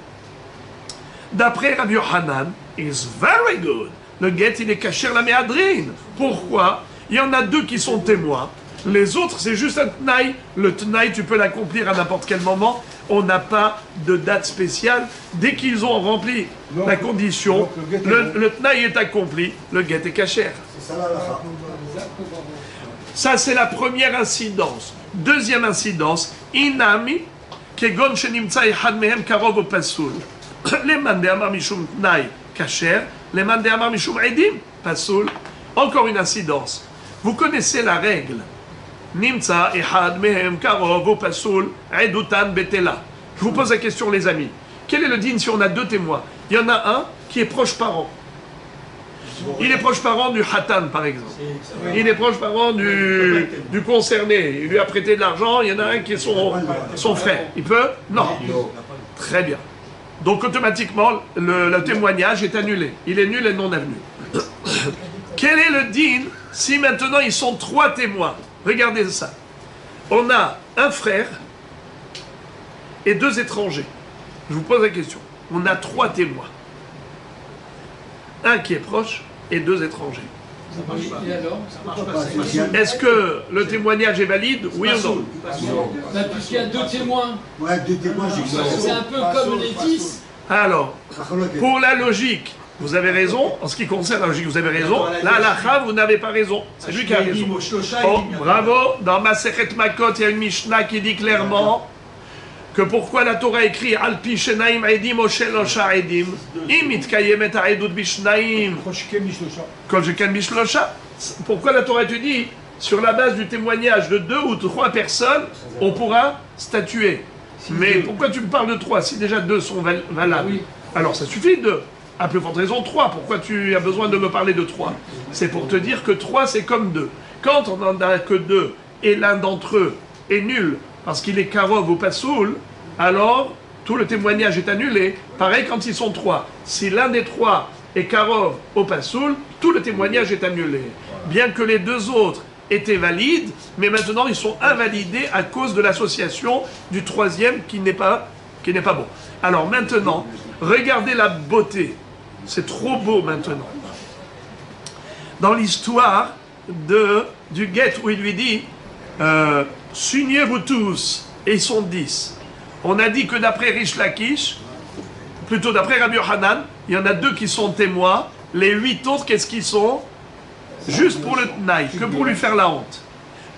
d'après Rabbi Yochanan, it's very good. Le guet, il est caché la méadrine. Pourquoi? Il y en a 2 qui sont témoins. Les autres, c'est juste un tnaï. Le tnaï, tu peux l'accomplir à n'importe quel moment. On n'a pas de date spéciale. Dès qu'ils ont rempli la condition, le tnaï est accompli. Le guet est caché. C'est ça l'halakha. Ça, c'est la première incidence. Deuxième incidence, inami, kegon shenimtsa echad mehem karov ou pasoul. Les man de amar mishum tnaï kasher, les man de amar mishum edim pasoul. Encore une incidence. Vous connaissez la règle. Nimtsa echad mehem karov ou pasoul edutan betela. Je vous pose la question, les amis. Quel est le din si on a 2 témoins? Il y en a un qui est proche parent. Il est proche parent du Hatan, par exemple. Il est proche parent du concerné. Il lui a prêté de l'argent, il y en a un qui est son frère. Il peut? Non. Très bien. Donc automatiquement, le témoignage est annulé. Il est nul et non avenu. Quel est le din si maintenant ils sont 3 témoins? Regardez ça. On a un frère et 2 étrangers. Je vous pose la question. On a 3 témoins. Un qui est proche et 2 étrangers. Et alors? Est-ce que le témoignage est valide? Oui ou non? Bah, puisqu'il y a 2 témoins. Ouais, 2 témoins, j'ai C'est un peu comme les 10. Alors, pour la logique, vous avez raison. En ce qui concerne la logique, vous avez raison. La halakha, vous n'avez pas raison. C'est lui qui a raison. Oh, bravo. Dans Masechet Makot, il y a une Mishnah qui dit clairement que pourquoi la Torah écrit Al pi shenaim edim o shelosha edim im itkayemet ha'edut bishnaim kol sheken bishlosha. Pourquoi la Torah te dit sur la base du témoignage de 2 ou 3 personnes, on pourra statuer. Mais pourquoi tu me parles de 3 si déjà 2 sont valables? Alors ça suffit de, à plus forte raison 3. Pourquoi tu as besoin de me parler de 3? C'est pour te dire que 3 c'est comme 2. Quand on n'en a que 2 et l'un d'entre eux est nul parce qu'il est karov ou pasoul, alors tout le témoignage est annulé. Pareil quand ils sont 3. Si l'un des 3 est Karov au Pasoul, tout le témoignage est annulé. Bien que les deux autres étaient valides, mais maintenant ils sont invalidés à cause de l'association du troisième qui n'est pas bon. Alors maintenant, regardez la beauté. C'est trop beau maintenant. Dans l'histoire du guet où il lui dit signez-vous tous, et ils sont 10. On a dit que d'après Rish Lakish, plutôt d'après Rabbi Yochanan, il y en a 2 qui sont témoins, les 8 autres, qu'est-ce qu'ils sont? Juste pour le Tnaï, que pour lui faire la honte.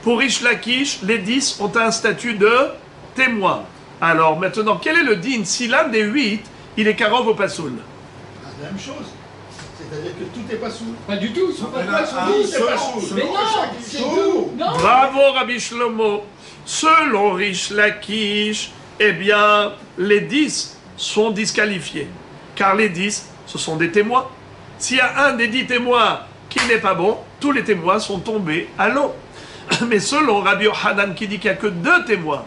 Pour Rish Lakish, les 10 ont un statut de témoin. Alors maintenant, quel est le din si l'un des 8, il est Karov au Pasoul? C'est la même chose. C'est-à-dire que tout est pas sous. Pas du tout, ils sont pas Ah, sous. c'est pas sous. Mais non, c'est tout. Non. Bravo Rabbi Shlomo. Selon Rish Lakish, eh bien, les 10 sont disqualifiés. Car les 10, ce sont des témoins. S'il y a un des 10 témoins qui n'est pas bon, tous les témoins sont tombés à l'eau. Mais selon Rabbi Yochanan qui dit qu'il n'y a que 2 témoins,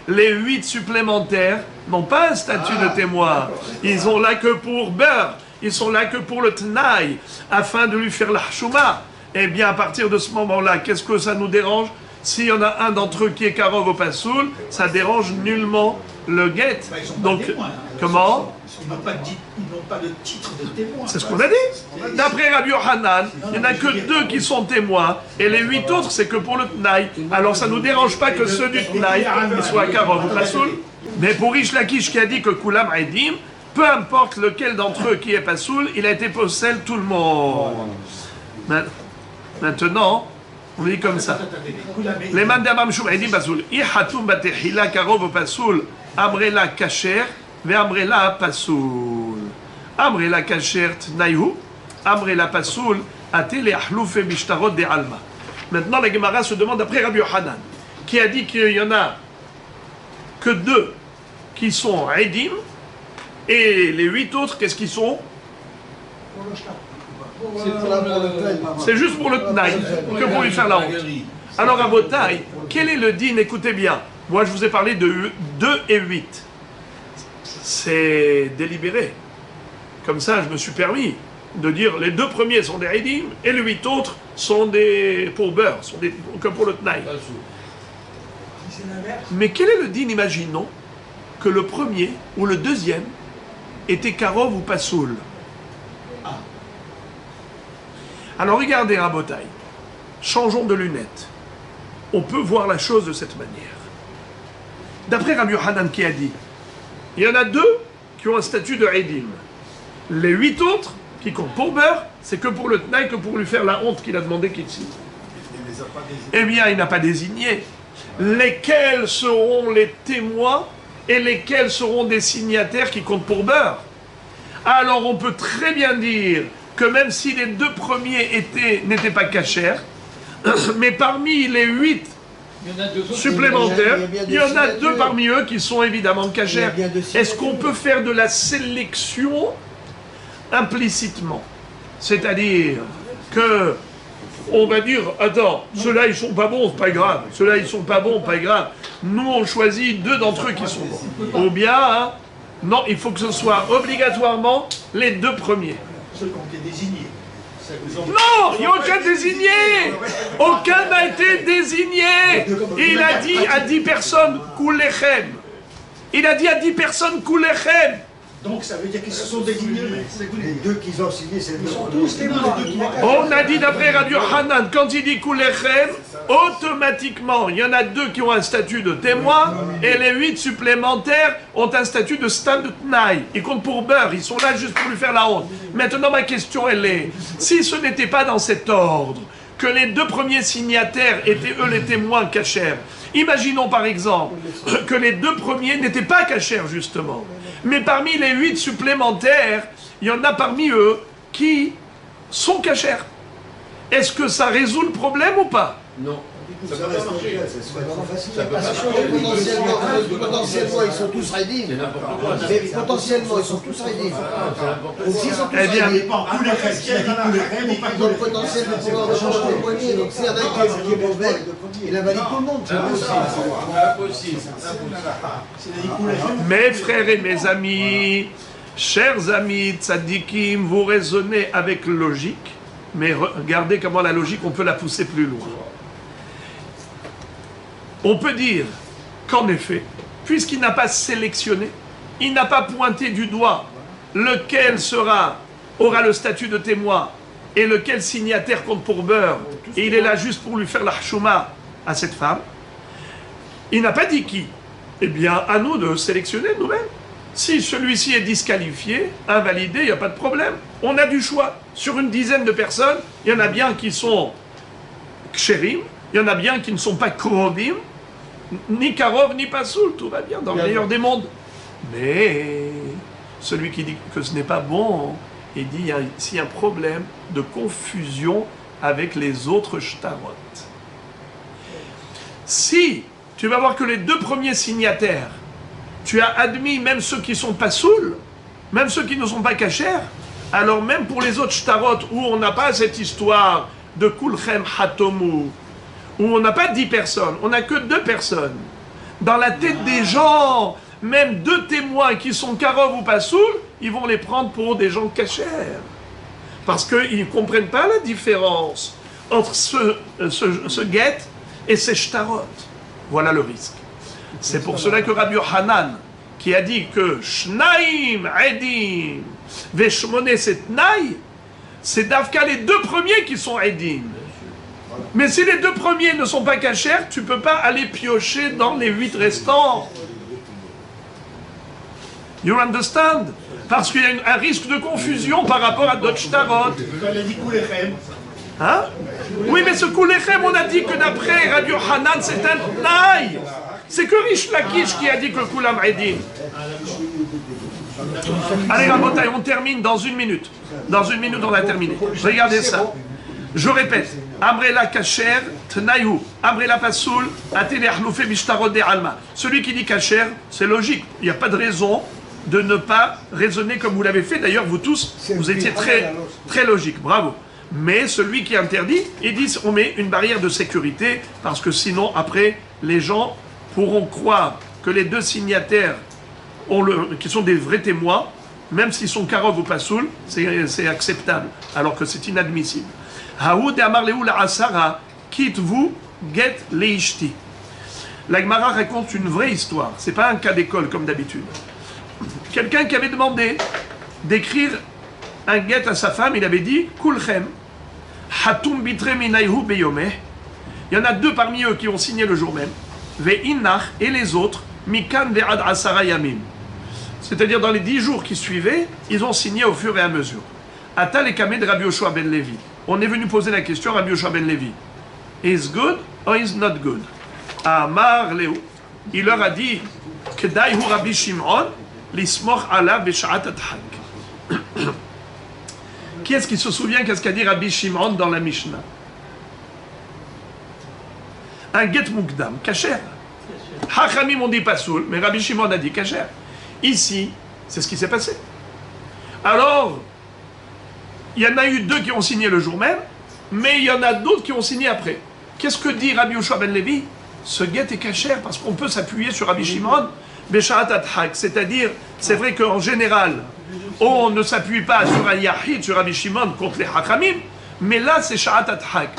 les 8 supplémentaires n'ont pas un statut de témoin. Ils sont là que pour beurre. Ils sont là que pour le Tnaï, afin de lui faire la chouma. Eh bien, à partir de ce moment-là, qu'est-ce que ça nous dérange? S'il y en a un d'entre eux qui est Karov au Pasoul, ça dérange nullement le guet. Bah, ils sont pas Donc, témoins, hein. comment? Ils n'ont pas de titre de témoin. C'est ce qu'on a dit. D'après Rabbi Yochanan, il n'y en a que 2 qui sont témoins, et les 8 autres, c'est que pour le Tnaï. Alors, ça ne nous dérange pas que ceux du Tnaï soient Karov au Pasoul. Mais pour Rish Lakish qui a dit que Kulam Aidim, peu importe lequel d'entre eux qui est Pasoul, il a été possède tout le monde. Maintenant, on dit comme ça. Les mandamam Shumaidim Pasoul. Ihatum batehila Karov au Pasoul. Amrela Kacher, ve Amrela Pasoul. Amrela Kacher Tnaïhu. Amrela Pasoul. Atele Ahlouf et Mishtarot de Alma. Maintenant, la Gemara se demande après Rabbi Yochanan, qui a dit qu'il y en a que 2 qui sont Eidim. Et les 8 autres, qu'est-ce qu'ils sont? C'est juste pour le Tnaï, que pour lui faire la honte. Alors à votre taille, quel est le din? Écoutez bien, moi je vous ai parlé de 2 et 8. C'est délibéré. Comme ça, je me suis permis de dire les 2 premiers sont des Eidim et les 8 autres sont des pour beurre, sont des que pour le Tnaï. Mais quel est le din? Imaginons que le premier ou le deuxième était Karov ou Pasoul. Alors regardez Rabotai, changeons de lunettes. On peut voir la chose de cette manière. D'après Rabbi Yochanan qui a dit, il y en a 2 qui ont un statut de Eidim. Les 8 autres qui comptent pour beurre, c'est que pour le Tnaï, que pour lui faire la honte qu'il a demandé qu'il cite. Eh bien, il n'a pas désigné. Lesquels seront les témoins et lesquels seront des signataires qui comptent pour beurre? Alors on peut très bien dire que même si les 2 premiers n'étaient pas cachers, mais parmi les 8 supplémentaires, il y en a 2 parmi eux qui sont évidemment cachers. Est-ce qu'on peut faire de la sélection implicitement? C'est-à-dire que on va dire, attends, ceux-là ils sont pas bons, c'est pas grave, ceux-là ils sont pas bons, pas grave. Nous on choisit 2 d'entre eux qui sont bons. Ou bien, hein, non, il faut que ce soit obligatoirement les 2 premiers. Ceux qui ont été désignés. Non, il n'y a aucun désigné. Aucun n'a été désigné. Il a dit à 10 personnes, Kulechem. Il a dit à 10 personnes, Kulechem. Donc ça veut dire qu'ils se sont désignés. Les 2 qu'ils ont signés, c'est Ils sont tous témoins. On a dit d'après Rabbi Yochanan, quand il dit Kulechem, automatiquement, il y en a 2 qui ont un statut de témoin, et les 8 supplémentaires ont un statut de stade de Tnaï. Ils comptent pour beurre, ils sont là juste pour lui faire la honte. Maintenant, ma question, elle est, si ce n'était pas dans cet ordre, que les 2 premiers signataires étaient eux les témoins cachers, imaginons par exemple que les 2 premiers n'étaient pas cachers justement, mais parmi les 8 supplémentaires, il y en a parmi eux qui sont cachers. Est-ce que ça résout le problème ou pas? Non. Ça peut pas marcher. Ça peut pas marcher. Potentiellement, ils sont tous Reidim. C'est n'importe quoi. Mais potentiellement, ils sont tous Reidim. Donc s'ils sont tous Eh bien, Reidim, Pas tous les rêves. S'il a dit tous les rêves, pas ils ont le potentiel de pouvoir changer témoigner. Donc s'il y en a qui est mauvais, il invalide tout le monde. C'est impossible. Impossible. mes frères et mes amis, Chers amis tzadikim, vous raisonnez avec logique, mais regardez comment la logique, on peut la pousser plus loin. On peut dire qu'en effet, puisqu'il n'a pas sélectionné, il n'a pas pointé du doigt lequel aura le statut de témoin et lequel signataire compte pour beurre, et il est là juste pour lui faire la chouma à cette femme, il n'a pas dit qui. Eh bien, à nous de sélectionner nous-mêmes. Si celui-ci est disqualifié, invalidé, il n'y a pas de problème. On a du choix. Sur une dizaine de personnes, il y en a bien qui sont kshérim, il y en a bien qui ne sont pas korobim, ni karov, ni pasoul, tout va bien, dans le meilleur des mondes. Mais celui qui dit que ce n'est pas bon, il dit qu'il y a ici un problème de confusion avec les autres shtarot. Si tu vas voir que les deux premiers signataires, tu as admis même ceux qui sont pas saouls, même ceux qui ne sont pas cachers, alors même pour les autres shtarot où on n'a pas cette histoire de kulchem hatomu, où on n'a pas 10 personnes, on n'a que 2 personnes, dans la tête des gens, même 2 témoins qui sont karov ou pas saouls, ils vont les prendre pour des gens cachers. Parce qu'ils ne comprennent pas la différence entre ce guet et ces shtarot. Voilà le risque. C'est pour cela que Rabbi Yochanan, qui a dit que Shnaim Edim Veshmone Setnai, c'est d'Afka les 2 premiers qui sont Edim. Mais si les 2 premiers ne sont pas cachers, tu ne peux pas aller piocher dans les 8 restants. You understand? Parce qu'il y a un risque de confusion par rapport à d'autres shtarot. Hein? Oui, mais ce Kulechem, on a dit que d'après Rabbi Yochanan, c'est un tnaï. C'est que Rish Lakish qui a dit que Kulam Edim. Allez, Rabotai, on termine dans 1 minute. Dans 1 minute, on a terminé. Regardez ça. Je répète. Amrela Kacher, Tnaïhu. Amrela Pasoul, Atele Ahloufé Bishtarot de Alma. Celui qui dit Kacher, c'est logique. Il n'y a pas de raison de ne pas raisonner comme vous l'avez fait. D'ailleurs, vous tous, vous étiez très logique. Bravo. Mais celui qui interdit, il dit on met une barrière de sécurité parce que sinon, après, les gens pourront croire que les 2 signataires qui sont des vrais témoins, même s'ils sont karov ou pasoul, c'est acceptable, alors que c'est inadmissible. Haoud amar lehu la asara, quitte-vous, get leishti. La Gemara raconte une vraie histoire, c'est pas un cas d'école comme d'habitude. Quelqu'un qui avait demandé d'écrire un get à sa femme, il avait dit Kulchem, Hatum bitre minayhu beyomeh. Il y en a 2 parmi eux qui ont signé le jour même. Ve'inach et les autres, Mikan ve'ad asara yamim. C'est-à-dire dans les 10 jours qui suivaient, ils ont signé au fur et à mesure. Atal et Kameh de Rabbi Yoshua ben Levi. On est venu poser la question à Rabbi Yoshua ben Levi. Is good or is not good? Amar Leu. Il leur a dit Kedaihu Rabbi Shimon lismoch ala b'sha'at adhak. Qui est-ce qui se souvient qu'est-ce qu'a dit Rabbi Shimon dans la Mishnah? Un get mukdam, kasher. Hachamim on dit pas soul, mais Rabbi Shimon a dit kasher. Ici, c'est ce qui s'est passé. Alors, il y en a eu 2 qui ont signé le jour même, mais il y en a d'autres qui ont signé après. Qu'est-ce que dit Rabbi Yoshua ben Levi? Ce get est kasher parce qu'on peut s'appuyer sur Rabbi Shimon, b'sha'at adhak. C'est-à-dire, c'est vrai qu'en général, on ne s'appuie pas sur un yahid, sur Rabbi Shimon contre les hachamim, mais là c'est sha'at adhak.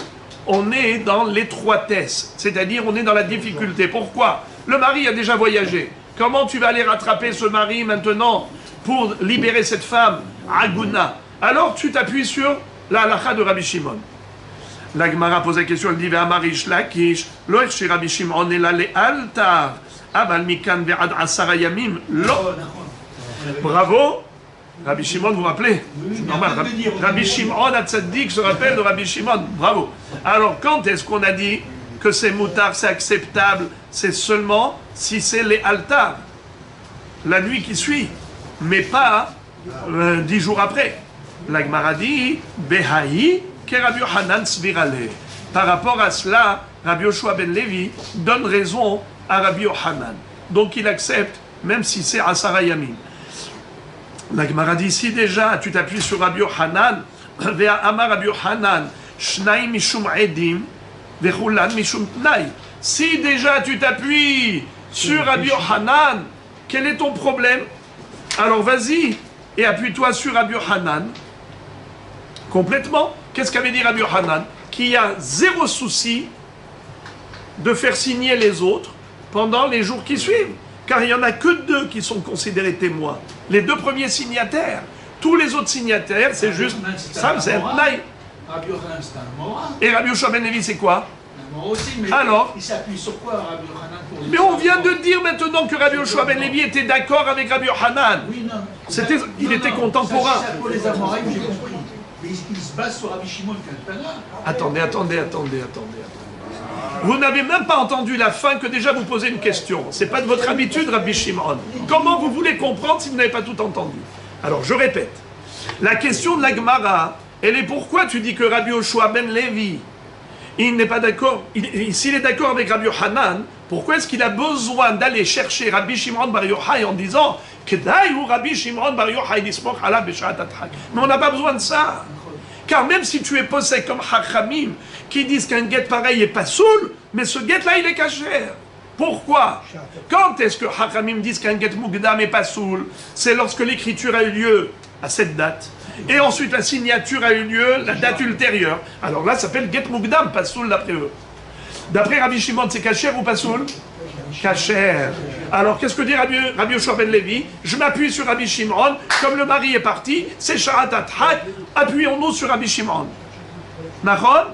On est dans l'étroitesse, c'est-à-dire on est dans la difficulté. Pourquoi? Le mari a déjà voyagé. Comment tu vas aller rattraper ce mari maintenant pour libérer cette femme, Aguna? Alors tu t'appuies sur la halakha de Rabbi Shimon. La Gemara pose la question, elle dit Ve'amarish lakish, lo echshi Rabbi Shimon ela le'altar, aval mikan ve'ad asara yamim, lo. Bravo. Rabbi Shimon, vous vous rappelez? C'est normal. Rabbi Shimon Hatzadik se rappelle de Rabbi Shimon. Bravo. Alors, quand est-ce qu'on a dit que c'est moutard, c'est acceptable? C'est seulement si c'est les altars, la nuit qui suit, mais pas 10 jours après. La Gemara dit Behaï ke Rabbi Yochanan svirale. Par rapport à cela, Rabbi Yoshua ben Levi donne raison à Rabbi Yochanan. Donc il accepte, même si c'est Asara Yamim. La Gemara dit ici déjà, tu t'appuies sur Rabbi Yochanan, Ve'amar Rabbi Yochanan, Shnaim mishum edim, ve'chulan mishum tnai. Si déjà tu t'appuies sur Rabbi Yochanan, quel est ton problème? Alors vas-y, et appuie-toi sur Rabbi Yochanan, complètement. Qu'est-ce qu'avait dit Rabbi Yochanan? Qu'il y a zéro souci de faire signer les autres pendant les jours qui suivent. Car il n'y en a que 2 qui sont considérés témoins. Les 2 premiers signataires. Tous les autres signataires, c'est juste... Ça, c'est un tnaï. Rabbi Yochanan, c'est un Mora. Et Rabbi Yoshua ben Levi, c'est quoi? Un Mora aussi, mais alors, il s'appuie sur quoi, Rabbi Yochanan pour les... Mais on vient de dire maintenant que Rabbi Yoshua ben Levi était d'accord avec Rabbi Yochanan. Oui, non. Il était contemporain. Ça, pour les Amoraïm, j'ai compris. Mais il se base sur Rabbi Shimon Kalpana. Attendez. Vous n'avez même pas entendu la fin que déjà vous posez une question. C'est pas de votre habitude, Rabbi Shimon. Comment vous voulez comprendre si vous n'avez pas tout entendu? Alors, je répète. La question de la Gemara, elle est pourquoi tu dis que Rabbi Yoshua ben Levi, il n'est pas d'accord, s'il est d'accord avec Rabbi Yochanan, pourquoi est-ce qu'il a besoin d'aller chercher Rabbi Shimon bar Yochai en disant Kedai ou Rabbi Shimon bar Yochai nismoch alav b'shat adchak? Mais on n'a pas besoin de ça. Car même si tu es possède comme Hachamim, qui disent qu'un guet pareil est pas soul, mais ce guet-là, il est caché. Pourquoi? Quand est-ce que Hachamim disent qu'un guet mugdam est pas soul? C'est lorsque l'écriture a eu lieu à cette date. Et ensuite, la signature a eu lieu la date ultérieure. Alors là, ça s'appelle get mugdam, pas soul d'après eux. D'après Rabbi Shimon, c'est caché ou pas soul? Caché. Alors, qu'est-ce que dit Rabbi Yoshua ben Levi? Je m'appuie sur Rabbi Shimon, comme le mari est parti, c'est Sharat Atchak, appuyons-nous sur Rabbi Shimon. Nahon?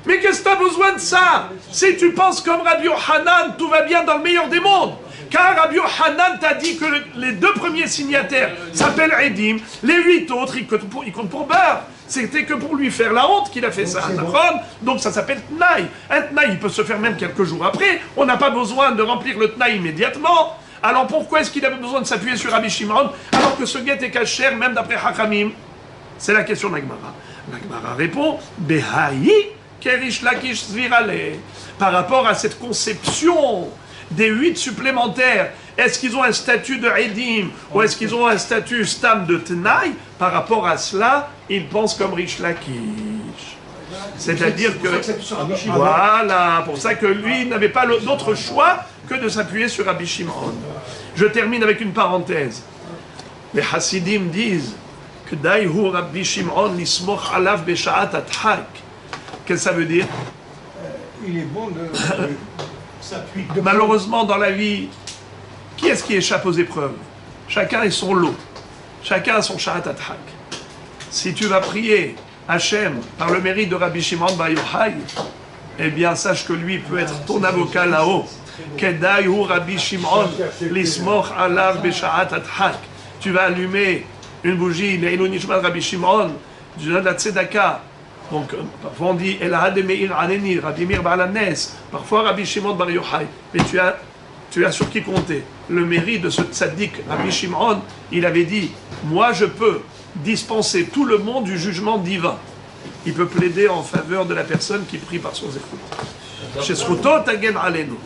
Mais qu'est-ce que tu as besoin de ça? Si tu penses comme Rabbi Yochanan, tout va bien dans le meilleur des mondes. Car Rabbi Yochanan t'a dit que les 2 premiers signataires s'appellent Edim, les 8 autres, ils comptent pour beurre. C'était que pour lui faire la honte qu'il a fait ça. Donc ça s'appelle Tnaï. Un Tnaï, il peut se faire même quelques jours après. On n'a pas besoin de remplir le Tnaï immédiatement. Alors pourquoi est-ce qu'il avait besoin de s'appuyer sur Rabbi Shimon alors que ce guet est caché même d'après Hachamim? C'est la question d'Agmara. L'Agmara répond Behaï Kerish Lakish Zvirale. Par rapport à cette conception des 8 supplémentaires, est-ce qu'ils ont un statut de Edim ou est-ce qu'ils ont un statut Stam de Tnaï? Par rapport à cela, ils pensent comme Rish Lakish. C'est-à-dire que... Voilà, pour ça que lui n'avait pas d'autre choix que de s'appuyer sur Rabbi Shimon. Je termine avec une parenthèse. Les Hasidim disent que Daïhu Rabbi Shimon nismoch alav b'sha'at adhak. Qu'est-ce que ça veut dire? Il est bon de s'appuyer. Malheureusement, dans la vie, qui est-ce qui échappe aux épreuves? Chacun est son lot. Chacun a son sha'at adhak. Si tu vas prier Hachem par le mérite de Rabbi Shimon bar Yochai, eh bien, sache que lui peut être ton avocat là-haut. Kedai hu Rabbi Shimon lismoch alav b'sha'at adhak. Tu vas allumer une bougie, Leilou Nishmat Rabbi Shimon, tu donnes la tzedaka. Donc, parfois on dit Elahad Meir Aneni, Rabbi Meir Balanes, parfois Rabbi Shimon bar Yochai. Mais tu as sur qui compter. Le mérite de ce tzaddik, Rabbi Shimon, il avait dit moi je peux dispenser tout le monde du jugement divin. Il peut plaider en faveur de la personne qui prie par son écoute. Chez Srutot Tagen Alenu.